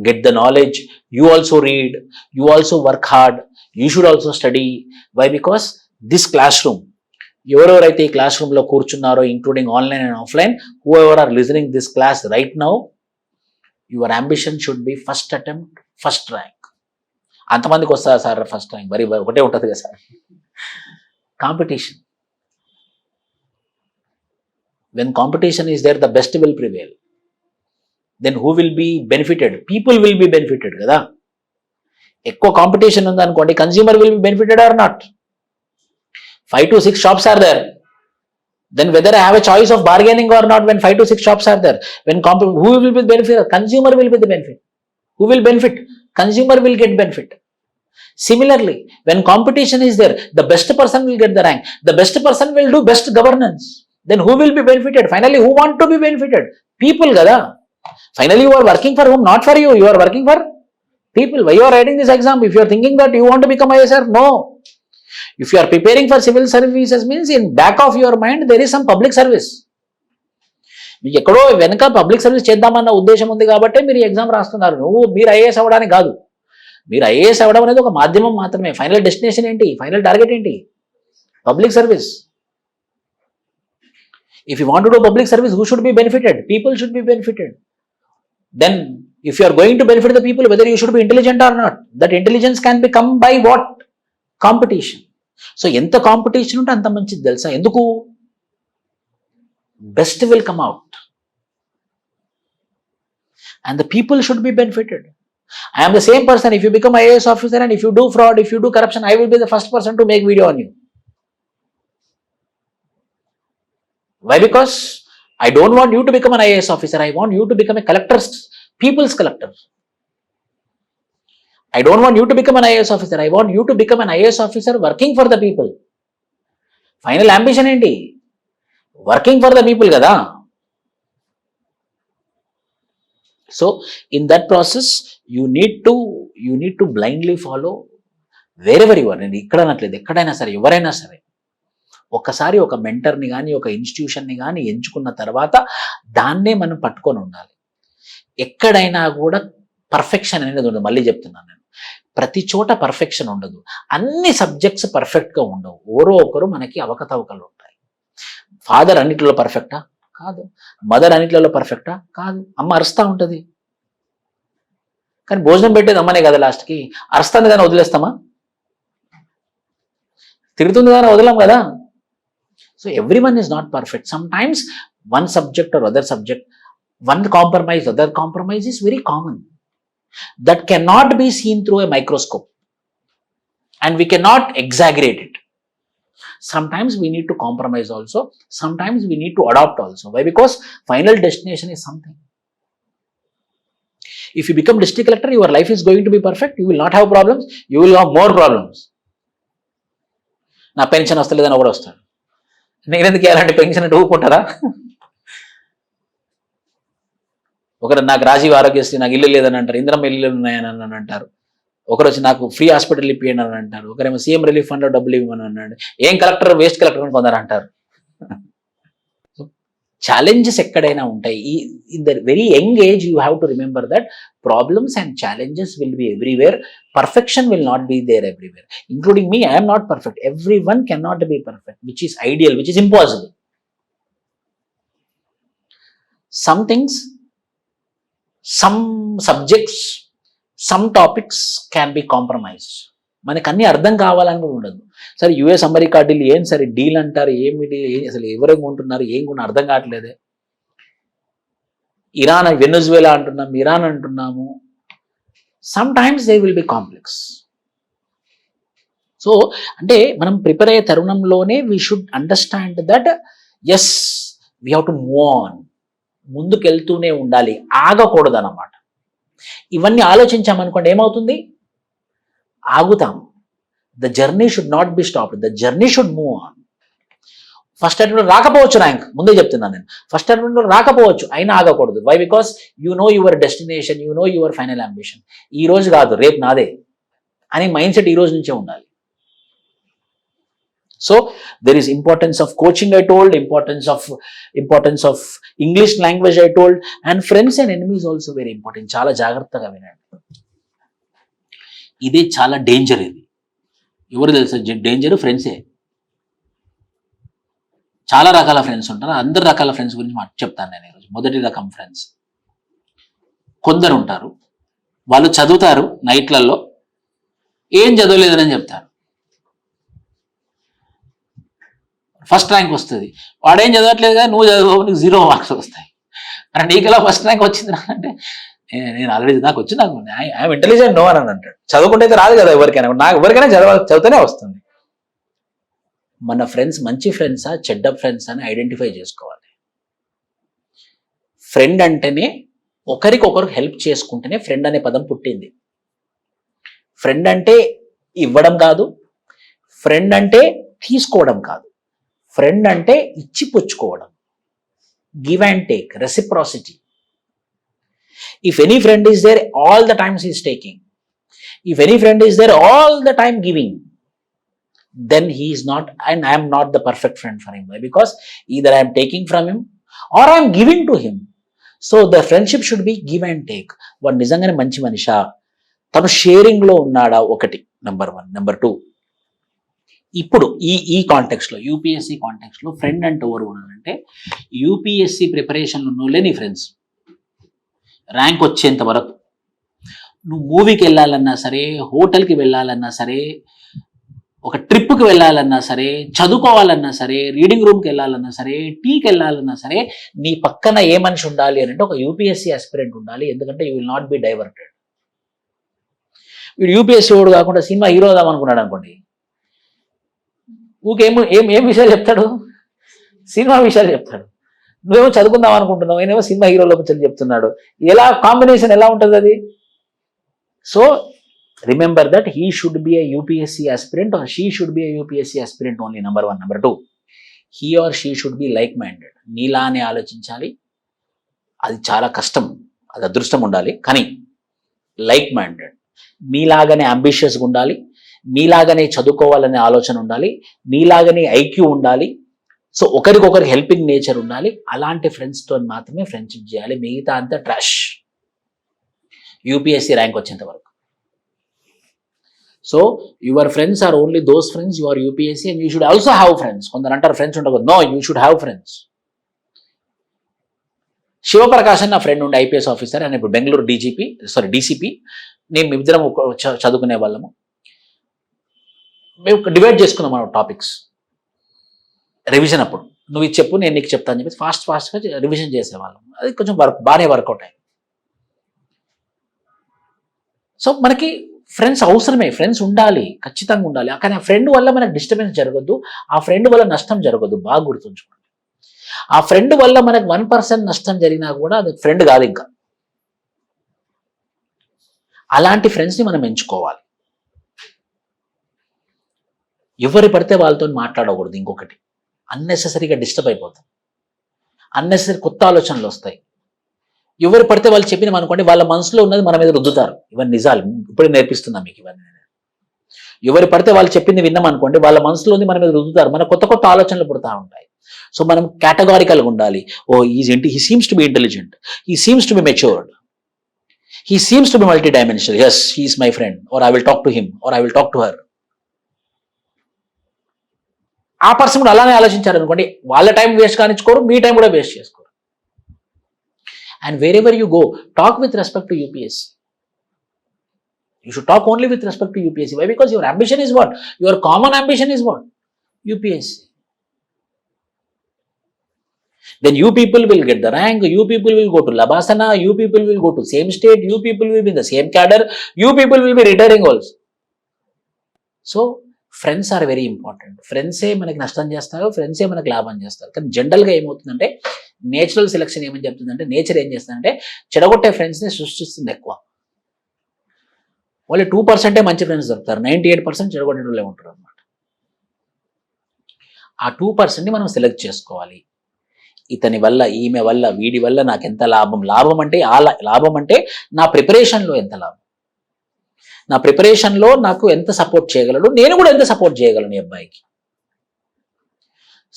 get the knowledge. You also read, you also work hard, you should also study. Why? Because this classroom, ఎవరెవరైతే ఈ class లో కూర్చున్నారో, including online and offline, whoever are listening this class right now, your ambition should be first attempt, first rank. అంతమందికి వస్తుందా sir first rank? మరి ఒకటే ఉంటుంది కదా sir. Competition. When competition is there, the best will prevail. Then who will be benefited? People will be benefited కదా. ఎక్కువ competition ఉందనుకోండి, consumer will be benefited or not. 5 to 6 shops are there. Then whether I have a choice of bargaining or not, when 5 to 6 shops are there, when who will be benefited? Consumer will be the benefit. Who will benefit? Consumer will get benefit. Similarly, when competition is there, the best person will get the rank. The best person will do best governance. Then who will be benefited? Finally, who want to be benefited? People kada. Finally, you are working for whom? Not for you. You are working for people. Why you are writing this exam? If you are thinking that you want to become ISR, no. If you are preparing for civil services means in back of your mind there is some public service. మీకు ఎక్కడో వెనక public service చేద్దామన్న ఉద్దేశం ఉంది కాబట్టి మీరు exam రాస్తున్నారు. మీరు ఐఏఎస్ అవ్వడానికి కాదు. మీరు ఐఏఎస్ అవ్వడం అనేది ఒక మాధ్యమం మాత్రమే. ఫైనల్ డెస్టినేషన్ ఏంటి? ఫైనల్ టార్గెట్ ఏంటి? Public service. If you want to do public service, who should be benefited? People should be benefited. Then if you are going to benefit the people, whether you should be intelligent or not, that intelligence can become by what? Competition. So ఎంత competition ఉంటే అంత మంచిది తెలుసా? ఎందుకు? Best will come out and the people should be benefited. I am the same person. If you become IAS officer and if you do fraud, if you do corruption, I will be the first person to make video on you. Why? Because I don't want you to become an IAS officer. I want you to become a collector, people's collector. I don't want you to become an IAS officer. I want you to become an IAS officer working for the people. Final ambition enti? Working for the people kada. So in that process you need to blindly follow wherever you are. నేను ఇక్కడ అనట్లేదు, ఎక్కడైనా సరే, ఎవరైనా సరే ఒక్కసారి ఒక మెంటర్ని కానీ ఒక ఇన్స్టిట్యూషన్ని కానీ ఎంచుకున్న తర్వాత దాన్నే మనం పట్టుకొని ఉండాలి. ఎక్కడైనా కూడా పర్ఫెక్షన్ అనేది ఉండదు. మళ్ళీ చెప్తున్నాను నేను, ప్రతి చోట పర్ఫెక్షన్ ఉండదు. అన్ని సబ్జెక్ట్స్ పర్ఫెక్ట్గా ఉండవు. ఓరో ఒకరు మనకి అవకతవకలు ఉంటాయి. ఫాదర్ అన్నిటిలో పర్ఫెక్టా? కాదు. మదర్ అన్నిట్లలో పర్ఫెక్టా? కాదు. అమ్మ అరుస్తూ ఉంటుంది, కానీ భోజనం పెట్టేది అమ్మనే కదా. లాస్ట్కి అరుస్తుంది కానీ వదిలేస్తామా? తిడుతుంది కానీ వదలం కదా. So everyone is not perfect. Sometimes one subject or other subject, one compromise, other compromise is very common. That can not be seen through a microscope and we can not exaggerate it. Sometimes we need to compromise also. Sometimes we need to adopt also. Why? Because final destination is something. If you become district collector, your life is going to be perfect. You will not have problems. You will have more problems. నా pension వస్తలేదని ఒకడు వస్తాడు. నేను ఎందుకు అలాంటి pension అంటే ఊపుకుంటారా? ఒకరు నాకు రాజీవ్ ఆరోగ్యశ్రీ, నాకు ఇల్లు లేదని అంటారు. ఇంద్రం ఇల్లు ఉన్నాయని అంటారు. ఒకరు వచ్చి నాకు ఫ్రీ హాస్పిటల్ ఇప్పియండి అని అంటారు. ఒకరేమో సీఎం రిలీఫ్ ఫండ్లో డబ్బులు ఇవ్వమని అన్నాడు. ఏం కలెక్టర్, వేస్ట్ కలెక్టర్ అని కొందరు అంటారు. ఛాలెంజెస్ ఎక్కడైనా ఉంటాయి. In the very young age you have to remember that problems and challenges will be everywhere. Perfection will not be there everywhere, including me. I'm not perfect. Every one can not be perfect, which is ideal, which is impossible. Some things, some subjects, some topics can be compromised. మనకు అన్నీ అర్థం కావాలని కూడా ఉండదు. సరే US America deal, ఏం సరే deal అంటారు, ఏమిటి, అసలు ఎవరేం కొంటున్నారు, ఏం కొన్నా అర్థం కావట్లేదే. ఇరాన్, వెనెజువేలా అంటున్నాం, ఇరాన్ అంటున్నాము. Sometimes they will be complex. So అంటే మనం ప్రిపేర్ అయ్యే తరుణంలోనే we should understand that as we have to move on. ముందుకెళ్తూనే ఉండాలి, ఆగకూడదు అన్నమాట. ఇవన్నీ ఆలోచించామనుకోండి ఏమవుతుంది? ఆగుతాం. The journey should not be stopped, the journey should move on. First attempt రాకపోవచ్చు ర్యాంక్, ముందే చెప్తున్నాను నేను. ఫస్ట్ అటెంప్ట్ రాకపోవచ్చు, అయినా ఆగకూడదు. Why? Because you know your destination, you know your final ambition. ఈ రోజు కాదు, రేపు నాదే అని మైండ్ సెట్ ఈ రోజు నుంచే ఉండాలి. So there is importance of coaching, I told, importance of English language, I told, and friends and enemies also very important. చాలా జాగ్రత్తగా వినండి. ఇది చాలా డేంజర్. ఇది ఎవరు తెలుసా డేంజర్? ఫ్రెండ్సే. చాలా రకాల ఫ్రెండ్స్ ఉంటారు. అందరు రకాల ఫ్రెండ్స్ గురించి చెప్తాను నేను ఈరోజు. మొదటి రకం ఫ్రెండ్స్, కొందరు ఉంటారు, వాళ్ళు చదువుతారు నైట్లలో, ఏం చదవలేదని చెప్తారు. ఫస్ట్ ర్యాంక్ వస్తుంది, వాడేం చదవట్లేదు కదా, నువ్వు చదువు, నీకు 0 మార్క్స్ వస్తాయి. మరి నీకు ఎలా ఫస్ట్ ర్యాంక్ వచ్చింది అంటే, నేను ఆల్రెడీ నాకు వచ్చి, నాకు ఐఎమ్ ఇంటెలిజెంట్ నో అని అంటాడు. చదువుకుంటే అయితే రాదు కదా ఎవరికైనా. నాకు ఎవరికైనా చదివితేనే వస్తుంది. మన ఫ్రెండ్స్ మంచి ఫ్రెండ్సా చెడ్డ ఫ్రెండ్స్ అని ఐడెంటిఫై చేసుకోవాలి. ఫ్రెండ్ అంటేనే ఒకరికొకరు హెల్ప్ చేసుకుంటేనే ఫ్రెండ్ అనే పదం పుట్టింది. ఫ్రెండ్ అంటే ఇవ్వడం కాదు, ఫ్రెండ్ అంటే తీసుకోవడం కాదు, ఫ్రెండ్ అంటే ఇచ్చి పుచ్చుకోవడం, give and take, reciprocity. If any friend is there, all the times he is taking. If any friend is there, all the time giving. then he is not, and I am not the perfect friend for him. Why? Because either I am taking from him or I am giving to him. So the friendship should be give and take. వాడు నిజంగానే మంచి మనిషా, తను sharing లో ఉన్నాడా, ఒకటి number 1. Number 2, ఇప్పుడు ఈ context లో, యూపీఎస్సీ కాంటెక్స్ట్ లో ఫ్రెండ్ అంటే ఎవరు ఉన్నారంటే, యూపీఎస్సీ ప్రిపరేషన్ ఉన్నోళ్ళే నీ ఫ్రెండ్స్. ర్యాంక్ వచ్చేంత వరకు నువ్వు మూవీకి వెళ్ళాలన్నా సరే, హోటల్కి వెళ్ళాలన్నా సరే, ఒక ట్రిప్కి వెళ్ళాలన్నా సరే, చదువుకోవాలన్నా సరే, రీడింగ్ రూమ్కి వెళ్ళాలన్నా సరే, టీకి వెళ్ళాలన్నా సరే, నీ పక్కన ఏ మనిషి ఉండాలి అని అంటే ఒక యూపీఎస్సీ ఆస్పిరెంట్ ఉండాలి. ఎందుకంటే you will not B diverted. వీడు యూపీఎస్సీ వాడు కాకుండా సినిమా హీరో అవుదాం అనుకున్నాడు అనుకోండి, ఊకేమో ఏం విషయాలు చెప్తాడు, సినిమా విషయాలు చెప్తాడు. నువ్వేమో చదువుకుందాం అనుకుంటున్నావు, నేనేమో సినిమా హీరోలో చెప్తున్నాడు. ఎలా కాంబినేషన్ ఎలా ఉంటుంది అది? So remember that he should be a UPSC aspirant or she should be a UPSC aspirant only, number 1. Number 2, he or she should be like-minded. నీలానే ఆలోచించాలి. అది చాలా కష్టం, అది అదృష్టం ఉండాలి, కానీ like-minded. మీలాగానే అంబిషియస్గా ఉండాలి, మీలాగానే చదువుకోవాలనే ఆలోచన ఉండాలి, మీలాగానే ఐక్యూ ఉండాలి. సో ఒకరికొకరికి హెల్పింగ్ నేచర్ ఉండాలి. అలాంటి ఫ్రెండ్స్తో మాత్రమే ఫ్రెండ్షిప్ చేయాలి. మిగతా అంతా ట్రాష్. యూపీఎస్సీ ర్యాంక్ వచ్చేంత వరకు. So your friends are only those friends you are UPSC, and you should also have friends. కొందరు అంటారు ఫ్రెండ్స్ ఉండకూడదు. No, you should have friends. Shivaprakash అని నా ఫ్రెండ్ ఉండే, ఐపీఎస్ ఆఫీసర్, ఆయన ఇప్పుడు బెంగళూరు డీసీపీ. మేము ఇద్దరం చదువుకునే వాళ్ళము. మేము డివైడ్ చేసుకున్నాం మన టాపిక్స్ రివిజన్ అప్పుడు. నువ్వు ఇది చెప్పు, నేను నీకు చెప్తాను చెప్పి ఫాస్ట్గా రివిజన్ చేసేవాళ్ళం. అది కొంచెం బాగానే వర్కౌట్ అయింది. సో మనకి ఫ్రెండ్స్ అవసరమే, ఫ్రెండ్స్ ఉండాలి, ఖచ్చితంగా ఉండాలి. కానీ ఆ ఫ్రెండ్ వల్ల మనకు డిస్టర్బెన్స్ జరగద్దు, ఆ ఫ్రెండ్ వల్ల నష్టం జరగద్దు. బాగా గుర్తుంచుకోండి. ఆ ఫ్రెండ్ వల్ల మనకు 1% నష్టం జరిగినా కూడా అది ఫ్రెండ్ కాదు. ఇంకా అలాంటి ఫ్రెండ్స్ని మనం ఎంచుకోవాలి. ఎవరు పడితే వాళ్ళతో మాట్లాడకూడదు. ఇంకొకటి, అన్నెసెసరీగా డిస్టర్బ్ అయిపోతాం, అన్నెసరీ కొత్త ఆలోచనలు వస్తాయి. ఎవరు పడితే వాళ్ళు చెప్పినాం అనుకోండి, వాళ్ళ మనసులో ఉన్నది మన మీద రుద్దుతారు. ఇవన్నీ నిజాలు, ఇప్పుడే నేర్పిస్తున్నా మీకు ఇవన్నీ. ఎవరు పడితే వాళ్ళు చెప్పింది విన్నాం అనుకోండి, వాళ్ళ మనసులో ఉంది మన మీద రుద్దుతారు. మన కొత్త ఆలోచనలు పుడతా ఉంటాయి. సో మనం కేటగారికల్గా ఉండాలి. He seems to be intelligent, he seems to be matured, he seems to be multi dimensional, yes he is my friend, or I will talk to him, or I will talk to her. ఆ person కూడా అలానే ఆలోచించారనుకోండి, వాళ్ళ time waste కానిచ్చుకోరు, మీ time కూడా waste చేసుకోరు. And wherever you go, talk with respect to UPSC. You should talk only with respect to UPSC. Why? Because your ambition is what? Your common ambition is what? UPSC. Then you people will get the rank, you people will go to Labasana, you people will go to same state, you people will be in the same cadre, you people will be retiring also. So, friends are very important. ఫ్రెండ్సే మనకి నష్టం చేస్తారు, ఫ్రెండ్సే మనకి లాభం చేస్తారు. కానీ జనరల్గా ఏమవుతుందంటే, నేచురల్ సెలెక్షన్ ఏమని చెప్తుందంటే, నేచర్ ఏం చేస్తుందంటే చెడగొట్టే ఫ్రెండ్స్ని సృష్టిస్తుంది ఎక్కువ. వాళ్ళు 2% మంచి ఫ్రెండ్స్ దొరుకుతారు, 98% చెడగొట్టే వాళ్ళే ఉంటారు అనమాట. ఆ 2%ని మనం సెలెక్ట్ చేసుకోవాలి. ఇతని వల్ల, ఈమె వల్ల, వీడి వల్ల నాకు ఎంత లాభం. లాభం అంటే నా ప్రిపరేషన్లో ఎంత లాభం, నా ప్రిపరేషన్లో నాకు ఎంత సపోర్ట్ చేయగలడు, నేను కూడా ఎంత సపోర్ట్ చేయగలను ఈ అబ్బాయికి.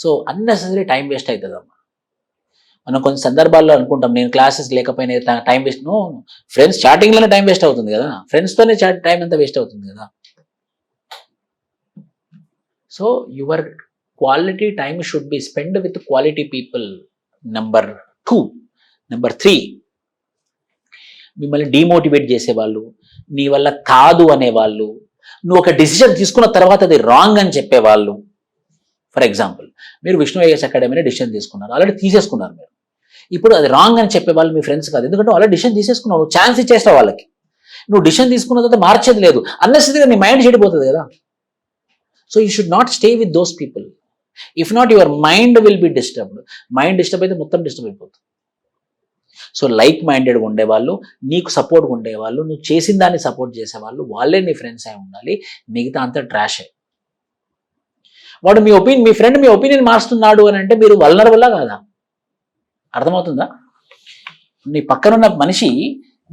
సో అన్నెసరీ టైం వేస్ట్ అవుతుందమ్మా. మనం కొన్ని సందర్భాల్లో అనుకుంటాం, నేను క్లాసెస్ లేకపోయినా టైం వేస్ట్. నో, ఫ్రెండ్స్ చాటింగ్లోనే టైం వేస్ట్ అవుతుంది కదా, ఫ్రెండ్స్తోనే టైం అంతా వేస్ట్ అవుతుంది కదా. So your quality time should be spend with quality people. Number 2. Number 3, మిమ్మల్ని డిమోటివేట్ చేసేవాళ్ళు, నీ వల్ల కాదు అనేవాళ్ళు, నువ్వు ఒక డిసిజన్ తీసుకున్న తర్వాత అది రాంగ్ అని చెప్పేవాళ్ళు. ఫర్ ఎగ్జాంపుల్, మీరు విష్ణు ఐఏఎస్ అకాడమీలో డిసిజన్ తీసుకున్నారు, ఆల్రెడీ తీసేసుకున్నారు మీరు. ఇప్పుడు అది రాంగ్ అని చెప్పేవాళ్ళు మీ ఫ్రెండ్స్ కాదు, ఎందుకంటే ఆల్రెడీ డిసిజన్ తీసేసుకున్నావు, నువ్వు ఛాన్స్ ఇచ్చేస్తావు వాళ్ళకి. నువ్వు డిసిజన్ తీసుకున్న తర్వాత మార్చేది లేదు, అన్నెసరీగా నీ మైండ్ చెడిపోతుంది కదా. So you should not stay with those people. If not, your mind will be disturbed. Mind disturb అయితే మొత్తం డిస్టర్బ్ అయిపోతుంది. సో లైక్ మైండెడ్గా ఉండేవాళ్ళు, నీకు సపోర్ట్గా ఉండేవాళ్ళు, నువ్వు చేసిన దాన్ని సపోర్ట్ చేసేవాళ్ళు, వాళ్ళే నీ ఫ్రెండ్స్ అయి ఉండాలి. మిగతా అంతా ట్రాషే. వాడు మీ ఫ్రెండ్ మీ ఒపీనియన్ మారుస్తున్నాడు అని అంటే మీరు వల్నరబుల్లా కాదా? అర్థమవుతుందా? నీ పక్కనున్న మనిషి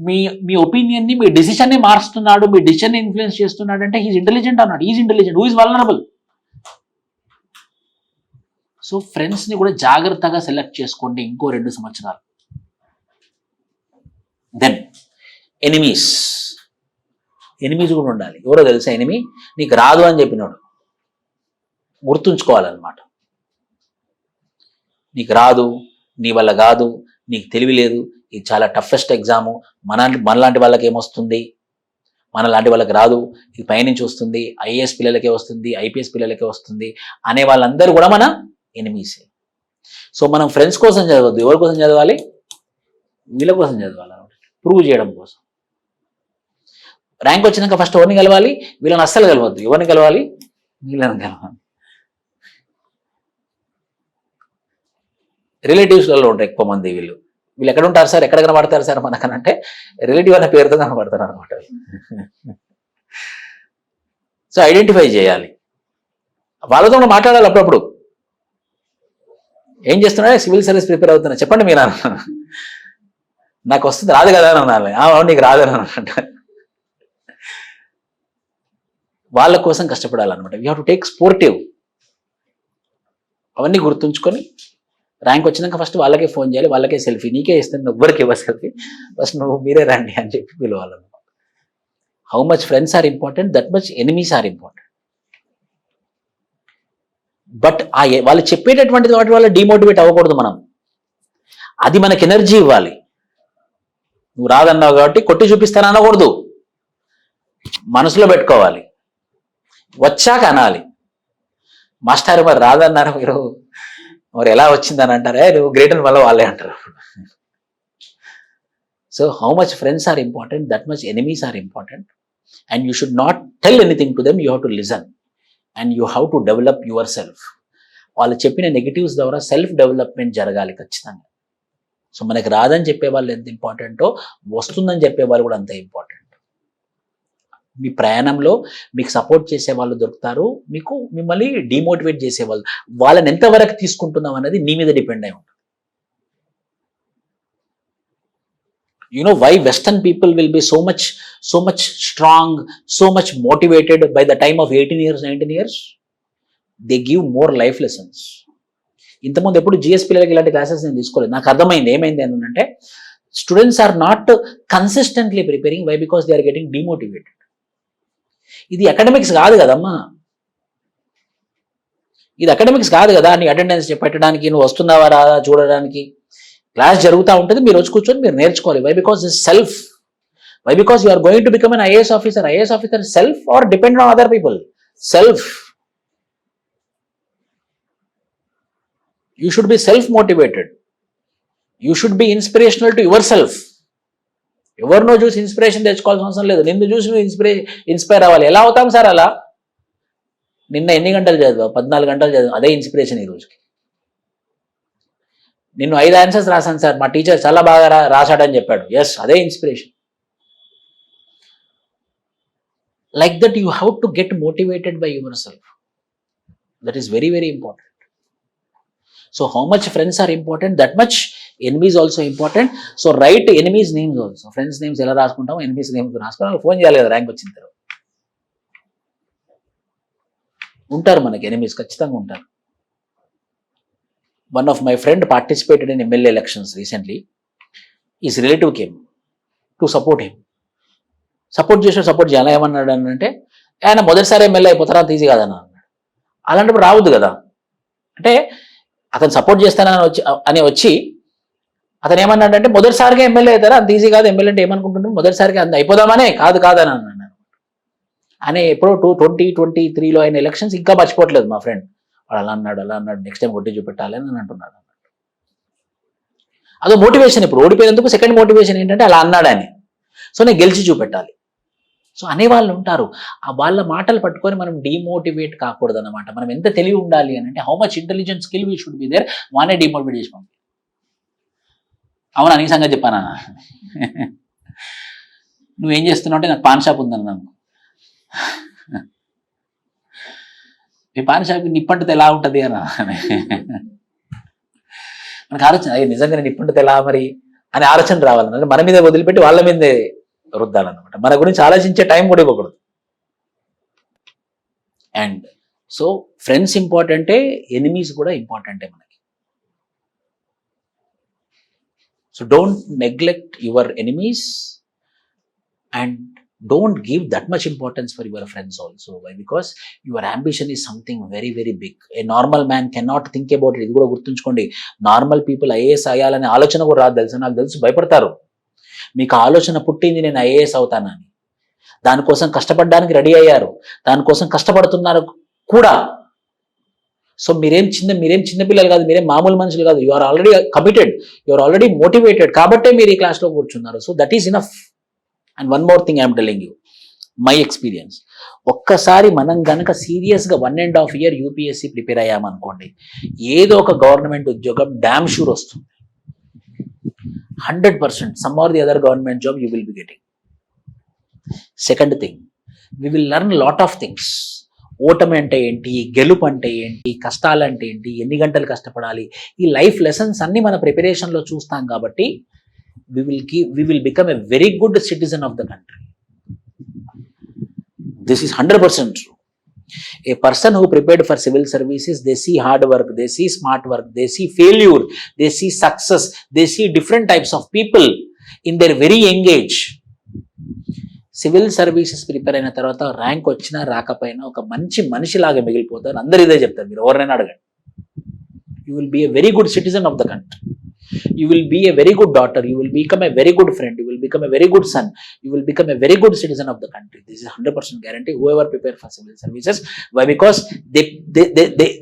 మీ ఒపీనియన్ని, మీ డిసిషన్ని మారుస్తున్నాడు, మీ డిసిషన్ని ఇన్ఫ్లుయెన్స్ చేస్తున్నాడు అంటే హీఈస్ ఇంటెలిజెంట్ అన్నాడు. Is intelligent, who is vulnerable? So ఫ్రెండ్స్ని కూడా జాగ్రత్తగా సెలెక్ట్ చేసుకోండి ఇంకో 2 సంవత్సరాలు. దెన్ ఎనిమీస్ కూడా ఉండాలి. ఎవరో తెలుసా ఎనిమీ? నీకు రాదు అని చెప్పినోడు. గుర్తుంచుకోవాలన్నమాట. నీకు రాదు, నీ వల్ల కాదు, నీకు తెలివి లేదు, ఇది చాలా టఫెస్ట్ ఎగ్జాము, మనలాంటి వాళ్ళకి ఏమొస్తుంది, మనలాంటి వాళ్ళకి రాదు, ఇది పైనుంచి వస్తుంది, ఐఏఎస్ పిల్లలకే వస్తుంది, ఐపీఎస్ పిల్లలకే వస్తుంది అనే వాళ్ళందరూ కూడా మన ఎనిమీసే. సో మనం ఫ్రెండ్స్ కోసం చదవద్దు. ఎవరి కోసం చదవాలి? వీళ్ళ కోసం చదవాలి, ప్రూవ్ చేయడం కోసం. ర్యాంక్ వచ్చినాక ఫస్ట్ ఎవరిని కలవాలి? వీళ్ళని అస్సలు కలవద్దు. ఎవరిని కలవాలి? వీళ్ళని కలవాలి. రిలేటివ్స్లలో ఉంటారు ఎక్కువ మంది. వీళ్ళు ఎక్కడ ఉంటారు సార్, ఎక్కడ కనబడతారు సార్ మనకనంటే రిలేటివ్ అనే పేరుతో కనబడతారు అనమాట. సో ఐడెంటిఫై చేయాలి, వాళ్ళతో మాట్లాడాలి అప్పుడప్పుడు. ఏం చేస్తున్నా? సివిల్ సర్వీస్ ప్రిపేర్ అవుతున్నా, చెప్పండి మీరు అన్న. నాకు వస్తుంది, రాదు కదా అని అనాలి. అవును నీకు రాదని అన్నమాట. వాళ్ళ కోసం కష్టపడాలన్నమాట. We have to take sportive. అవన్నీ గుర్తుంచుకొని ర్యాంక్ వచ్చినాక ఫస్ట్ వాళ్ళకే ఫోన్ చేయాలి, వాళ్ళకే సెల్ఫీ. నీకే ఇస్తాను, ఎవ్వరికి ఇవ్వ సెల్ఫీ, ఫస్ట్ మీరే రండి అని చెప్పి పిలవాలన్నమాట. How much friends are important, that much enemies are important. But వాళ్ళు చెప్పేటటువంటి వాటి వల్ల డిమోటివేట్ అవ్వకూడదు మనం. అది మనకి ఎనర్జీ ఇవ్వాలి. నువ్వు రాదన్నావు కాబట్టి కొట్టి చూపిస్తాను అనకూడదు, మనసులో పెట్టుకోవాలి. వచ్చాక అనాలి, మాస్టర్ మరి రాదన్నారు మీరు, మరి ఎలా వచ్చిందని అంటారే, నువ్వు గ్రేట్ అని మళ్ళీ వాళ్ళే అంటారు. So how much friends are important, that much enemies are important. And you should not tell anything to them, you have to listen and you have to develop your self. వాళ్ళు చెప్పిన negatives ద్వారా self development జరగాలి ఖచ్చితంగా. So మనకి రాదని చెప్పేవాళ్ళు ఎంత ఇంపార్టెంటో, వస్తుందని చెప్పేవాళ్ళు కూడా అంతే ఇంపార్టెంట్. మీ ప్రయాణంలో మీకు సపోర్ట్ చేసే వాళ్ళు దొరుకుతారు, మిమ్మల్ని డిమోటివేట్ చేసేవాళ్ళు. వాళ్ళని ఎంతవరకు తీసుకుంటున్నాం అనేది నీ మీద డిపెండ్ అయి ఉంటుంది. You know why Western people will be so much strong, so much motivated by the time of 18 years, 19 years? They give more life lessons. ఇంతకుముందు ఎప్పుడు జిఎస్ పిల్లలకి ఇలాంటి క్లాసెస్ నేను తీసుకోలేదు. నాకు అర్థమైంది ఏమైంది అని అంటే, students are not consistently preparing. Why? Because they are getting demotivated. ఇది అకాడమిక్స్ కాదు కదమ్మా, ఇది అకాడమిక్స్ కాదు కదా. నీ అటెండెన్స్ పెట్టడానికి, నువ్వు వస్తున్నావా రాదా చూడడానికి. క్లాస్ జరుగుతూ ఉంటుంది, మీరు వచ్చి కూర్చొని మీరు నేర్చుకోవాలి. Why? Because this self. Why? Because you are going to become an IAS officer. IAS officer self are depend on other people? Self. You should be self-motivated. You should be inspirational to yourself. ఎవరినో చూసి inspiration తెచ్చుకోవాల్సిన అవసరం లేదు, నిన్ను చూసి నువ్వు inspire అవ్వాలి. ఎలా అవుతాం సార్ అలా? నిన్న ఎన్ని గంటలు చదివా? 14 గంటలు చదివా. అదే ఇన్స్పిరేషన్ ఈ రోజుకి. నిన్ను 5 ఆన్సర్స్ రాశాను సార్, మా టీచర్ చాలా బాగా రాశాడని చెప్పాడు. ఎస్, అదే inspiration. Like that you have to get motivated by your self. That is very very important. So how much friends are important, that much enemies also important. So write enemies names also. Friends names ఎలా రాసుకుంటాం, enemies names రాసుకుని phone చేయాలి కదా rank వచ్చిన తర్వాత. ఉంటారు మనకి enemies, ఖచ్చితంగా ఉంటారు. One of my friend participated in MLA elections recently. His relative came to support him. Support చేయాలి. ఏమన్నాడు అంటే, ఆయన మొదటిసారి ఎమ్మెల్యే అయిపోతారా, అంత ఈజీ కాదన్నా అన్నాడు. అలాంటప్పుడు రావద్దు కదా. అంటే అతను సపోర్ట్ చేస్తానని వచ్చి అతను ఏమన్నాడంటే, మొదటిసారిగా ఎమ్మెల్యే అవుతారా, అంత ఈజీ కాదు. ఎమ్మెల్యే అంటే ఏమనుకుంటున్నాం, మొదటిసారిగా అంత అయిపోదామనే, కాదని అన్నాడు. ఆయన ఎప్పుడో 2023లో ఆయన ఎలక్షన్స్ ఇంకా మర్చిపోవట్లేదు మా ఫ్రెండ్. వాడు అలా అన్నాడు, నెక్స్ట్ టైం కొట్టి చూపెట్టాలి అని అంటున్నాడు. అదో మోటివేషన్. ఇప్పుడు ఓడిపోయినందుకు సెకండ్ మోటివేషన్ ఏంటంటే అలా అన్నాడని, సో నేను గెలిచి చూపెట్టాలి. సో అనేవాళ్ళు ఉంటారు. ఆ వాళ్ళ మాటలు పట్టుకొని మనం డిమోటివేట్ కాకూడదు అనమాట. మనం ఎంత తెలివి ఉండాలి అని అంటే, how much intelligent skill we should be there. వానే డిమోటివేట్ చేసి పంపి. అవునా, నీ సంగతి చెప్పానా? నువ్వేం చేస్తున్నావు అంటే, నాకు పాన్ షాప్ ఉందన్నాను. మీ పాన్ షాప్కి నిప్పంటితే ఎలా ఉంటుంది అన్న. మనకు ఆలోచన, నిజంగా నిప్పంటితే ఎలా మరి అని ఆలోచన రావాలన్నమాట. మన మీద వదిలిపెట్టి వాళ్ళ మీదే రుద్దాలన్నమాట. మన గురించి ఆలోచించే టైం కూడా ఇవ్వకూడదు. అండ్ సో ఫ్రెండ్స్ ఇంపార్టెంటే, ఎనిమీస్ కూడా ఇంపార్టెంటే మనకి. So don't neglect your enemies and don't give that much importance for your friends also. Why? Because your ambition is something very very big. A normal man cannot think about it. ఇది కూడా గుర్తుంచుకోండి. Normal people IAS అయ్యాలనే ఆలోచన కూడా రాదు తెలుసా. నాకు తెలుసు భయపడతారు. మీకు ఆలోచన పుట్టింది నేను ఐఏఎస్ అవుతానని, దానికోసం కష్టపడడానికి రెడీ అయ్యారు, దానికోసం కష్టపడుతున్నారు కూడా. సో మీరేం చిన్నపిల్లలు కాదు, మీరేం మామూలు మనుషులు కాదు. You are already committed, you are already motivated. కాబట్టే మీరు ఈ క్లాస్లో కూర్చున్నారు. So that is enough. And one more thing I'm telling you, my experience. ఒక్కసారి మనం కనుక సీరియస్గా 1.5 year యూపీఎస్సీ ప్రిపేర్ అయ్యామనుకోండి, ఏదో ఒక గవర్నమెంట్ ఉద్యోగం డామ్ షూర్ వస్తుంది. 100% some or the other government job you will be getting. Second thing, we will learn lot of things. ఓటమి అంటే ఏంటి, గెలుపు అంటే ఏంటి, కష్టాలు అంటే ఏంటి, ఎన్ని గంటలు కష్టపడాలి, ఈ లైఫ్ లెసన్స్ అన్ని మన ప్రిపరేషన్లో చూస్తాం. కాబట్టి we will become a very good citizen of the country. This is 100% true. A person who prepared for civil services, they see hard work, they see smart work, they see failure, they see success, they see different types of people in their very young age. Civil services prepare అయిన తర్వాత rank వచ్చినా రాకపోయినా ఒక మంచి మనిషిలాగా మిగిలిపోతారు. అందరు ఇదే చెప్తారు, మీరు ఎవరైనా అడగండి. You will be a very good citizen of the country. You will be a very good daughter, you will become a very good friend, you will become a very good son, you will become a very good citizen of the country. This is 100% guarantee, whoever prepare for civil services. Why? Because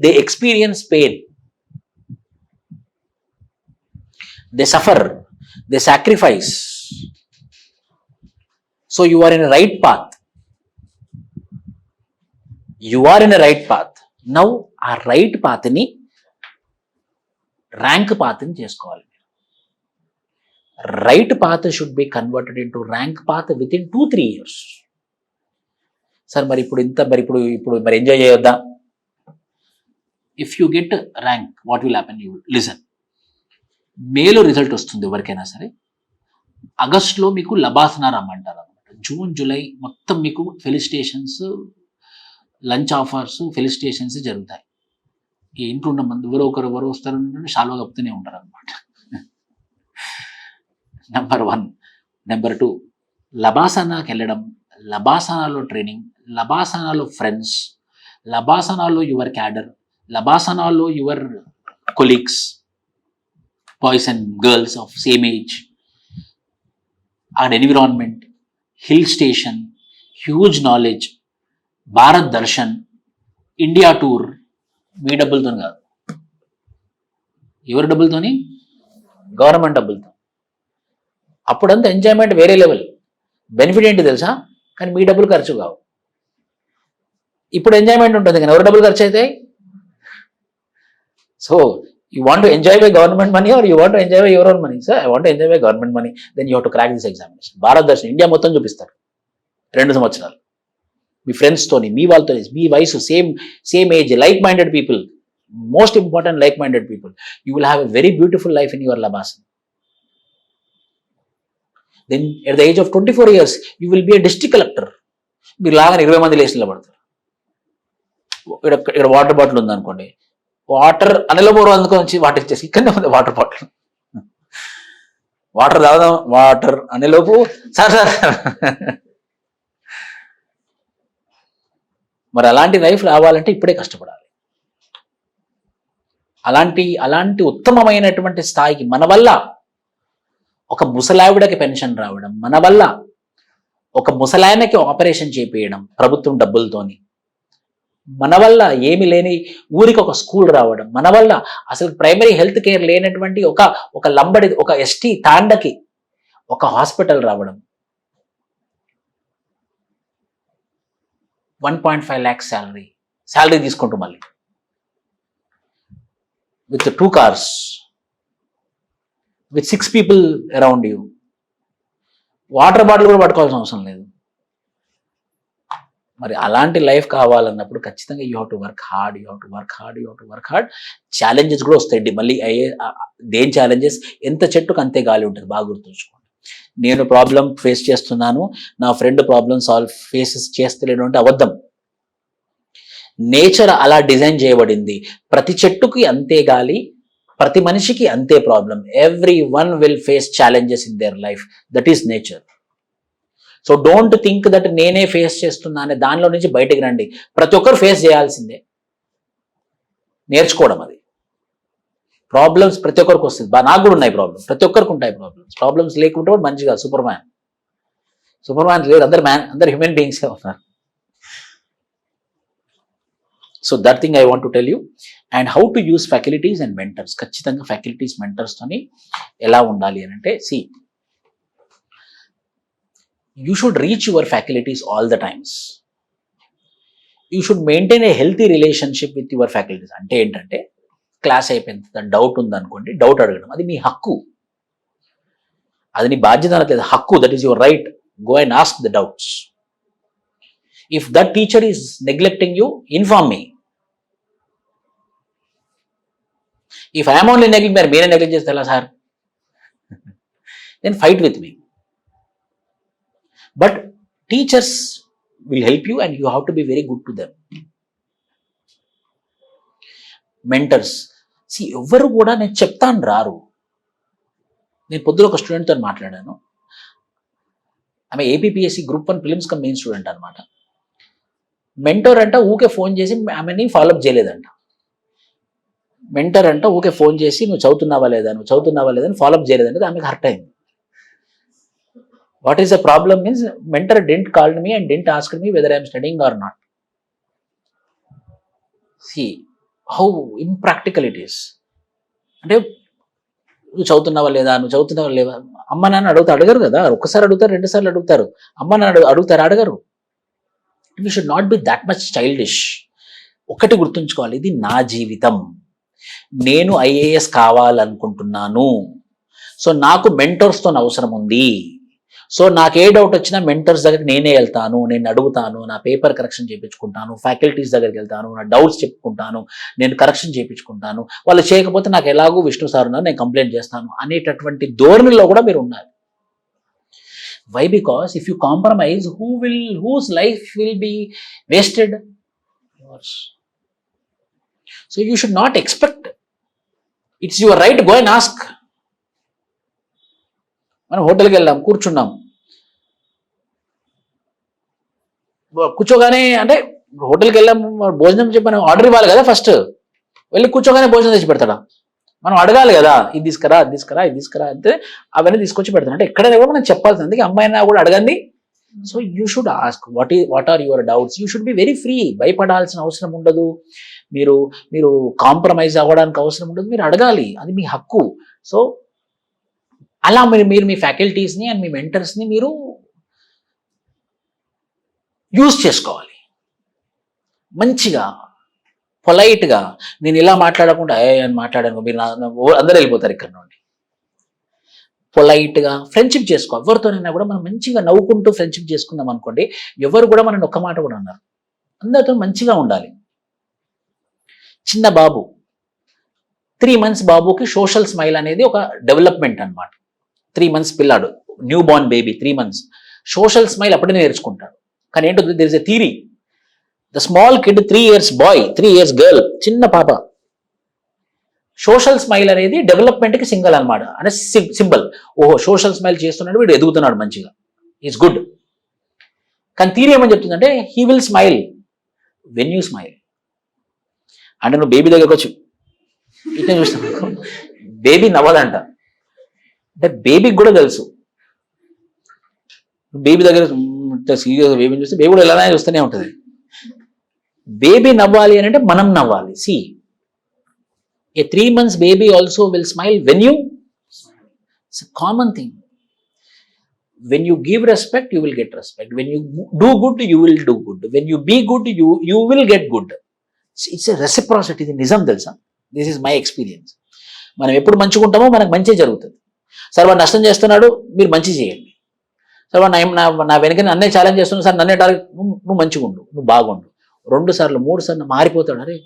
they experience pain, they suffer, they sacrifice. So you are in a right path. You are in a right path. Now ఆ right పాత్ని rank పాత్ని చేసుకోవాలి. Right path should be converted into rank path with in 2-3 years. Sir మరి ఇప్పుడు enjoy చేయొద్దా? If you get rank, what will happen? You listen. మేలో result వస్తుంది ఎవరికైనా సరే, ఆగస్టులో మీకు లబాసనా రమ్మంటారు అనమాట. జూన్ జూలై మొత్తం మీకు ఫెలిసిటేషన్స్, లంచ్ ఆఫర్స్, ఫెలిసిటేషన్స్ జరుగుతాయి. ఈ ఇంట్లో ఉన్న మంది ఎవరో వస్తారంటే షాల్వా కప్పుతూనే ఉంటారు అనమాట. నెంబర్ 1. నెంబర్ 2, లబాసనాకి వెళ్ళడం, లబాసనాలో ట్రైనింగ్, లబాసనాలో ఫ్రెండ్స్, లబాసనాలో యువర్ క్యాడర్, లబాసనాలో your colleagues, boys and girls of same age, and environment, hill station, huge knowledge, Bharat Darshan, India tour. మీ డబ్బులతో కాదు, ఎవరి డబ్బులతోని? గవర్నమెంట్ డబ్బులతో. అప్పుడంతా ఎంజాయ్మెంట్ వేరే లెవెల్. బెనిఫిట్ ఏంటి తెలుసా? కానీ మీ డబ్బులు ఖర్చు కావు. ఇప్పుడు ఎంజాయ్మెంట్ ఉంటుంది కానీ ఎవరి డబ్బులు ఖర్చు అవుతాయి? So you want to enjoy by government money or you want to enjoy by your own money? Sir I want to enjoy by government money, then you have to crack this examination. Bharat Darshan India మొత్తం చూపిస్తారు 2 సంవత్సరాలు. మీ ఫ్రెండ్స్తోని, మీ వాళ్ళతో, మీ వయసు, same age, like minded people, most important like minded people. You will have a very beautiful life in your LBSNAA. Then at the age of 24 years you will be a district collector. మీరు లాగానే 20 మంది లేచి నిలబడతారు. ఇక్కడ water bottle ఉందనుకోండి, water అనలోబోరు అందుకొని water ఇచ్చేసి ఇక్కడనే ఉంది వాటర్ బాటిల్, వాటర్ తాగుదాం, వాటర్ అనేలోపు సార్ మరి అలాంటి లైఫ్ రావాలంటే ఇప్పుడే కష్టపడాలి. అలాంటి ఉత్తమమైనటువంటి స్థాయికి మన వల్ల ఒక ముసలావిడకి పెన్షన్ రావడం, మన వల్ల ఒక ముసలాయనకి ఆపరేషన్ చేపేయడం ప్రభుత్వం డబ్బులతోని, మన వల్ల ఏమి లేని ఊరికి ఒక స్కూల్ రావడం, మన వల్ల అసలు ప్రైమరీ హెల్త్ కేర్ లేనటువంటి ఒక లంబడి, ఒక ఎస్టీ తాండకి ఒక హాస్పిటల్ రావడం, 1.5 lakhs శాలరీ తీసుకుంటూ మళ్ళీ with 2 cars, with 6 people around you. Water bottle కూడా పట్టుకోవాల్సిన అవసరం లేదు. మరి అలాంటి లైఫ్ కావాలన్నప్పుడు ఖచ్చితంగా you have to work hard. Challenges కూడా వస్తాయండి. మళ్ళీ దేని ఛాలెంజెస్? ఎంత చెట్టుకు అంతే గాలి ఉంటుంది, బాగా గుర్తుంచుకోండి. నేను ప్రాబ్లం ఫేస్ చేస్తున్నాను, నా ఫ్రెండ్ ప్రాబ్లం ఫేస్ చేస్తలేడు అంటే అబద్ధం. నేచర్ అలా డిజైన్ చేయబడింది. ప్రతి చెట్టుకి అంతే గాలి, ప్రతి మనిషికి అంతే problem. Every one will face challenges in their life. That is nature. So don't think that నేనే ఫేస్ చేస్తున్నా అనే దానిలో నుంచి బయటకు రండి. ప్రతి ఒక్కరు ఫేస్ చేయాల్సిందే, నేర్చుకోవడం అది. ప్రాబ్లమ్స్ ప్రతి ఒక్కరికి వస్తుంది. నాకు కూడా ఉన్నాయి ప్రాబ్లమ్స్, ప్రతి ఒక్కరికి ఉంటాయి ప్రాబ్లమ్స్. ప్రాబ్లమ్స్ లేకుంటే కూడా మంచిగా సూపర్ మ్యాన్ లేరు, అందరు హ్యూమన్ బీయింగ్సే ఉన్నారు. So that thing I want to tell you. And how to use faculties and mentors. ఖచ్చితంగా ఫ్యాకల్టీస్ మెంటర్స్తోని ఎలా ఉండాలి అని అంటే, you should reach your faculties all the times. You should maintain a healthy relationship with your faculties. అంటే ఏంటంటే, class అయిపోయింది, doubt ఉందనుకోండి, doubt అడగడం అది మీ హక్కు, అది నీ బాధ్యత అనట్లేదు, హక్కు. That is your right. Go and ask the doubts. If that teacher is neglecting you, inform me. If I'm only neglect, మీరే నెగ్లెక్ట్ చేస్తే ఎలా sir? Then fight with me. But teachers will help you and you have to be very good to them. Mentors. ఎవరు కూడా నేను చెప్తాను రారు. నేను పొద్దున ఒక స్టూడెంట్తో మాట్లాడాను. ఆమె APPSC group 1 prelims come main student అనమాట. మెంటర్ అంట ఊకే ఫోన్ చేసి ఆమెని ఫాలోఅప్ చేయలేదంట. మెంటర్ అంట ఊకే ఫోన్ చేసి నువ్వు చదువుతున్నావా లేదా అని ఫాలోఅప్ చేయలేదంటే ఆమెకు హర్ట్ అయింది. What is the problem is, mentor didn't call me and didn't ask me whether I am studying or not. See how impractical it is. అంటే నువ్వు చదువుతున్నావా లేదా అమ్మ నాన్న అడగరు కదా. ఒక్కసారి అడుగుతారు, 2 సార్లు అడుగుతారు. అమ్మ నాన్న అడగరు. We should not be that much childish. ఒకటి గుర్తుంచుకోవాలి, ఇది నా జీవితం, నేను ఐఏఎస్ కావాలనుకుంటున్నాను. సో నాకు మెంటర్స్తో అవసరం ఉంది. సో నాకు ఏ డౌట్ వచ్చినా మెంటర్స్ దగ్గరికి నేనే వెళ్తాను, నేను అడుగుతాను, నా పేపర్ కరెక్షన్ చేయించుకుంటాను, ఫ్యాకల్టీస్ దగ్గరికి వెళ్తాను, నా డౌట్స్ చెప్పుకుంటాను, నేను కరెక్షన్ చేయించుకుంటాను. వాళ్ళు చేయకపోతే నాకు ఎలాగూ విష్ణు సార్ ఉన్నారు, నేను కంప్లైంట్ చేస్తాను అనేటటువంటి ధోరణిలో కూడా మీరు ఉన్నారు. Why? Because if you compromise, whose life will be wasted? Yours. So you should not expect. It's your right, go and ask. మనం హోటల్కి వెళ్ళాం, కూర్చున్నాం, కూర్చోగానే అంటే హోటల్కి వెళ్ళాం, భోజనం చెప్పి మనం ఆర్డర్ ఇవ్వాలి కదా. ఫస్ట్ వెళ్ళి కూర్చోగానే భోజనం తెచ్చి పెడతాడా? మనం అడగాలి కదా, ఇది తీసుకురా, అది తీసుకురా, ఇది తీసుకురా అంటే అవన్నీ తీసుకొచ్చి పెడతాను. అంటే ఎక్కడైనా కూడా మనం చెప్పాల్సింది. అందుకే అమ్మాయినా కూడా అడగండి. So you should ask what are your doubts. You should be very free. భయపడాల్సిన అవసరం ఉండదు. మీరు కాంప్రమైజ్ అవ్వడానికి అవసరం ఉండదు. మీరు అడగాలి, అది మీ హక్కు. సో అలా మీరు మీ ఫ్యాకల్టీస్ని అండ్ మీ మెంటర్స్ని మీరు యూజ్ చేసుకోవాలి. మంచిగా పొలైట్గా. నేను ఇలా మాట్లాడకుండా అని మాట్లాడాను, మీరు అందరూ వెళ్ళిపోతారు ఇక్కడ నుండి. పొలైట్గా ఫ్రెండ్షిప్ చేసుకో. ఎవరితోనైనా కూడా మనం మంచిగా నవ్వుకుంటూ ఫ్రెండ్షిప్ చేసుకుందాం అనుకోండి, ఎవరు కూడా మనం ఒక్క మాట కూడా అన్నారు. అందరితో మంచిగా ఉండాలి. చిన్న బాబు 3 months బాబుకి సోషల్ స్మైల్ అనేది ఒక డెవలప్మెంట్ అనమాట. 3 months పిల్లాడు, new born baby 3 months social smile అప్పుడే నేర్చుకుంటాడు. కానీ ఏంటో there is a theory. The small kid 3 years boy, 3 years girl, చిన్న పాప, సోషల్ స్మైల్ అనేది డెవలప్మెంట్కి సింగల్ అనమాట, అంటే సింబల్. ఓహో సోషల్ స్మైల్ చేస్తున్నాడు, వీడు ఎదుగుతున్నాడు మంచిగా, ఈజ్ గుడ్. కానీ థియరీ ఏమని చెప్తుందంటే, he will smile when you smile. అంటే నువ్వు బేబీ దగ్గరకు వచ్చి ఇట్లా చూస్తాను, బేబీ నవ్వదంట. అంటే బేబీకి కూడా తెలుసు, బేబీ దగ్గర సీరియస్ బేబీని చూస్తే బేబీ కూడా ఎలానే చూస్తూనే ఉంటుంది. బేబీ నవ్వాలి అని అంటే మనం నవ్వాలి. C A 3 months baby also will smile when you, it's a common thing. When you give respect, you will get respect. When you do good, you will do good. When you be good, you will get good. It's a reciprocity. ఇది నిజం తెలుసా? This is my experience. మనం ఎప్పుడు మంచిగా ఉంటామో మనకు మంచి జరుగుతుంది. సార్ వాడు నష్టం చేస్తున్నాడు, మీరు మంచి చేయండి. సార్ వాడు నా వెనక నన్నే ఛాలెంజ్ చేస్తున్నాడు, సార్ నన్నే టార్గెట్, నువ్వు మంచిగా ఉండు, నువ్వు బాగుండు. 2 సార్లు 3 సార్లు మారిపోతాడు. అరే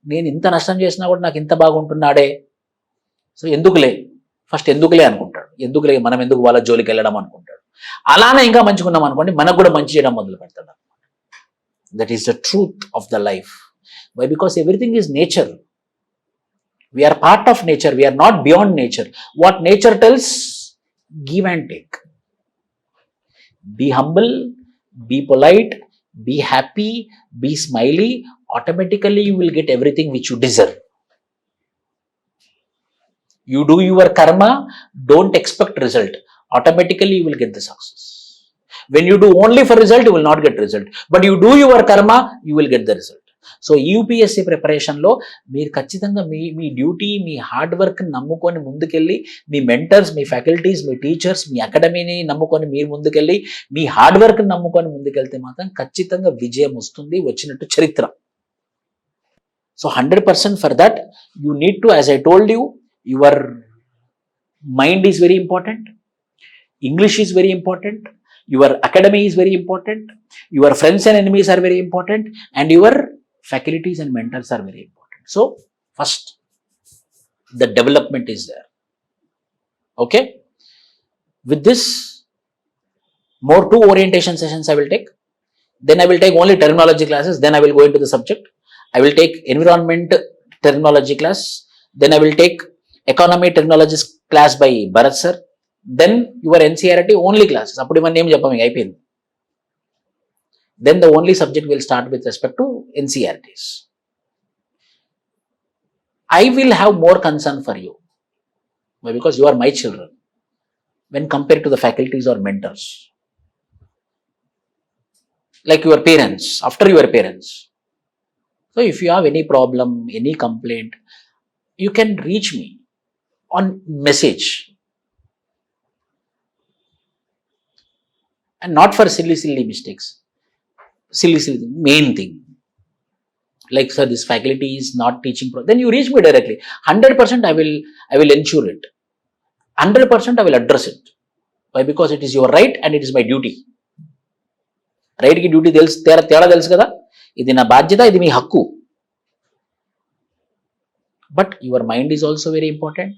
నేను ఇంత నష్టం చేసినా కూడా నాకు ఇంత బాగుంటున్నాడే, సో ఎందుకులే, ఫస్ట్ ఎందుకులే అనుకుంటాడు. ఎందుకులే, మనం ఎందుకు వాళ్ళ జోలికి వెళ్ళడం అనుకుంటాడు. అలానే ఇంకా మంచిగా ఉన్నాం అనుకోండి, మనకు కూడా మంచి చేయడం మొదలు పెడతాడు. That is the truth of the life. Why? Because everything is nature. We are part of nature. We are not beyond nature. What nature tells, give and take. Be humble, be polite, be happy, be smiley. Automatically you will get everything which you deserve. You do your karma, don't expect result. Automatically you will get the success. When you do only for result, you will not get result. But you do your karma, you will get the result. So UPSC ప్రిపరేషన్లో మీరు ఖచ్చితంగా మీ duty, మీ hard work నమ్ముకొని ముందుకెళ్ళి, మీ mentors, మీ faculties, మీ టీచర్స్, మీ అకాడమీని నమ్ముకొని మీరు ముందుకెళ్ళి, మీ హార్డ్ వర్క్ నమ్ముకొని ముందుకెళ్తే మాత్రం ఖచ్చితంగా విజయం వస్తుంది, వచ్చినట్టు చరిత్ర. So 100% for that you need to, as I told you, your mind is very important, English is very important, your academy is very important, your friends and enemies are very important, and your faculties and mentors are very important. So first the development is there. Okay, with this, more 2 orientation sessions I will take, then I will take only terminology classes, then I will go into the subject. I will take environment terminology class, then I will take economy terminology class by Bharat sir, then your NCERT only classes. Appudu ivanni em cheppam inga ayipindi. Then the only subject will start with respect to NCERTs. I will have more concern for you. Why? Because you are my children when compared to the faculties or mentors, like your parents, after your parents. So if you have any problem, any complaint, you can reach me on message. And not for silly mistakes, silly main thing, like sir, this faculty is not teaching then you reach me directly. 100% I will ensure it, 100% I will address it. Why? Because it is your right and it is my duty. Right ki duty తెలుసు, తేడా తెలుసు కదా, ఇది నా బాధ్యత, ఇది మీ హక్కు. But your mind is also very important,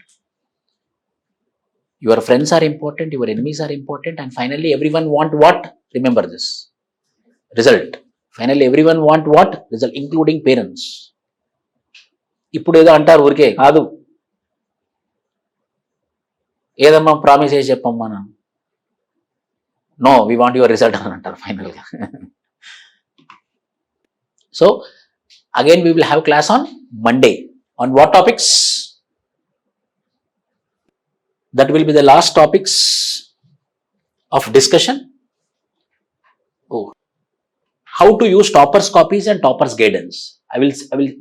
your friends are important, your enemies are important, and finally everyone want what? Remember this, result. Finally everyone want what? Result, including parents. ఇప్పుడు ఏదో అంటారు ఊరికే కాదు, ఏదమ్మా ప్రామిస్ చేసి చెప్పమ్మా, no we want your result అని అంటారు ఫైనల్గా. So again we will have class on Monday. On what topics? That will be the last topics of discussion. Oh, how to use toppers copies and toppers guidance. I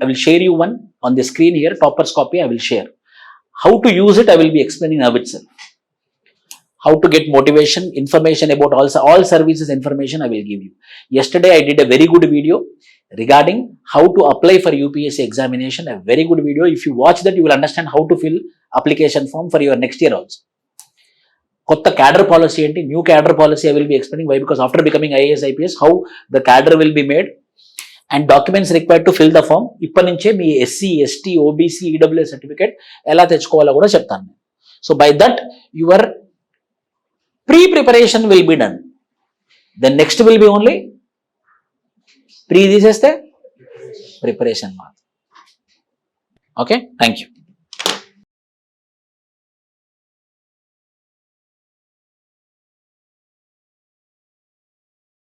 will share you one on the screen here. Toppers copy I will share. How to use it I will be explaining now itself. How to get motivation, information about all services information I will give you. Yesterday I did a very good video regarding how to apply for UPSC examination. A very good video. If you watch that, you will understand how to fill application form for your next year also. Kotta cadre policy enti, new cadre policy I will be explaining. Why? Because after becoming IAS IPS, how the cadre will be made and documents required to fill the form. Ippadi nunche mee SC, ST, OBC, EWS certificate ela techukovalo kuda cheptanu. So by that your pre-preparation will be done. Then next will be only pre తీసేస్తే preparation. Okay, thank you.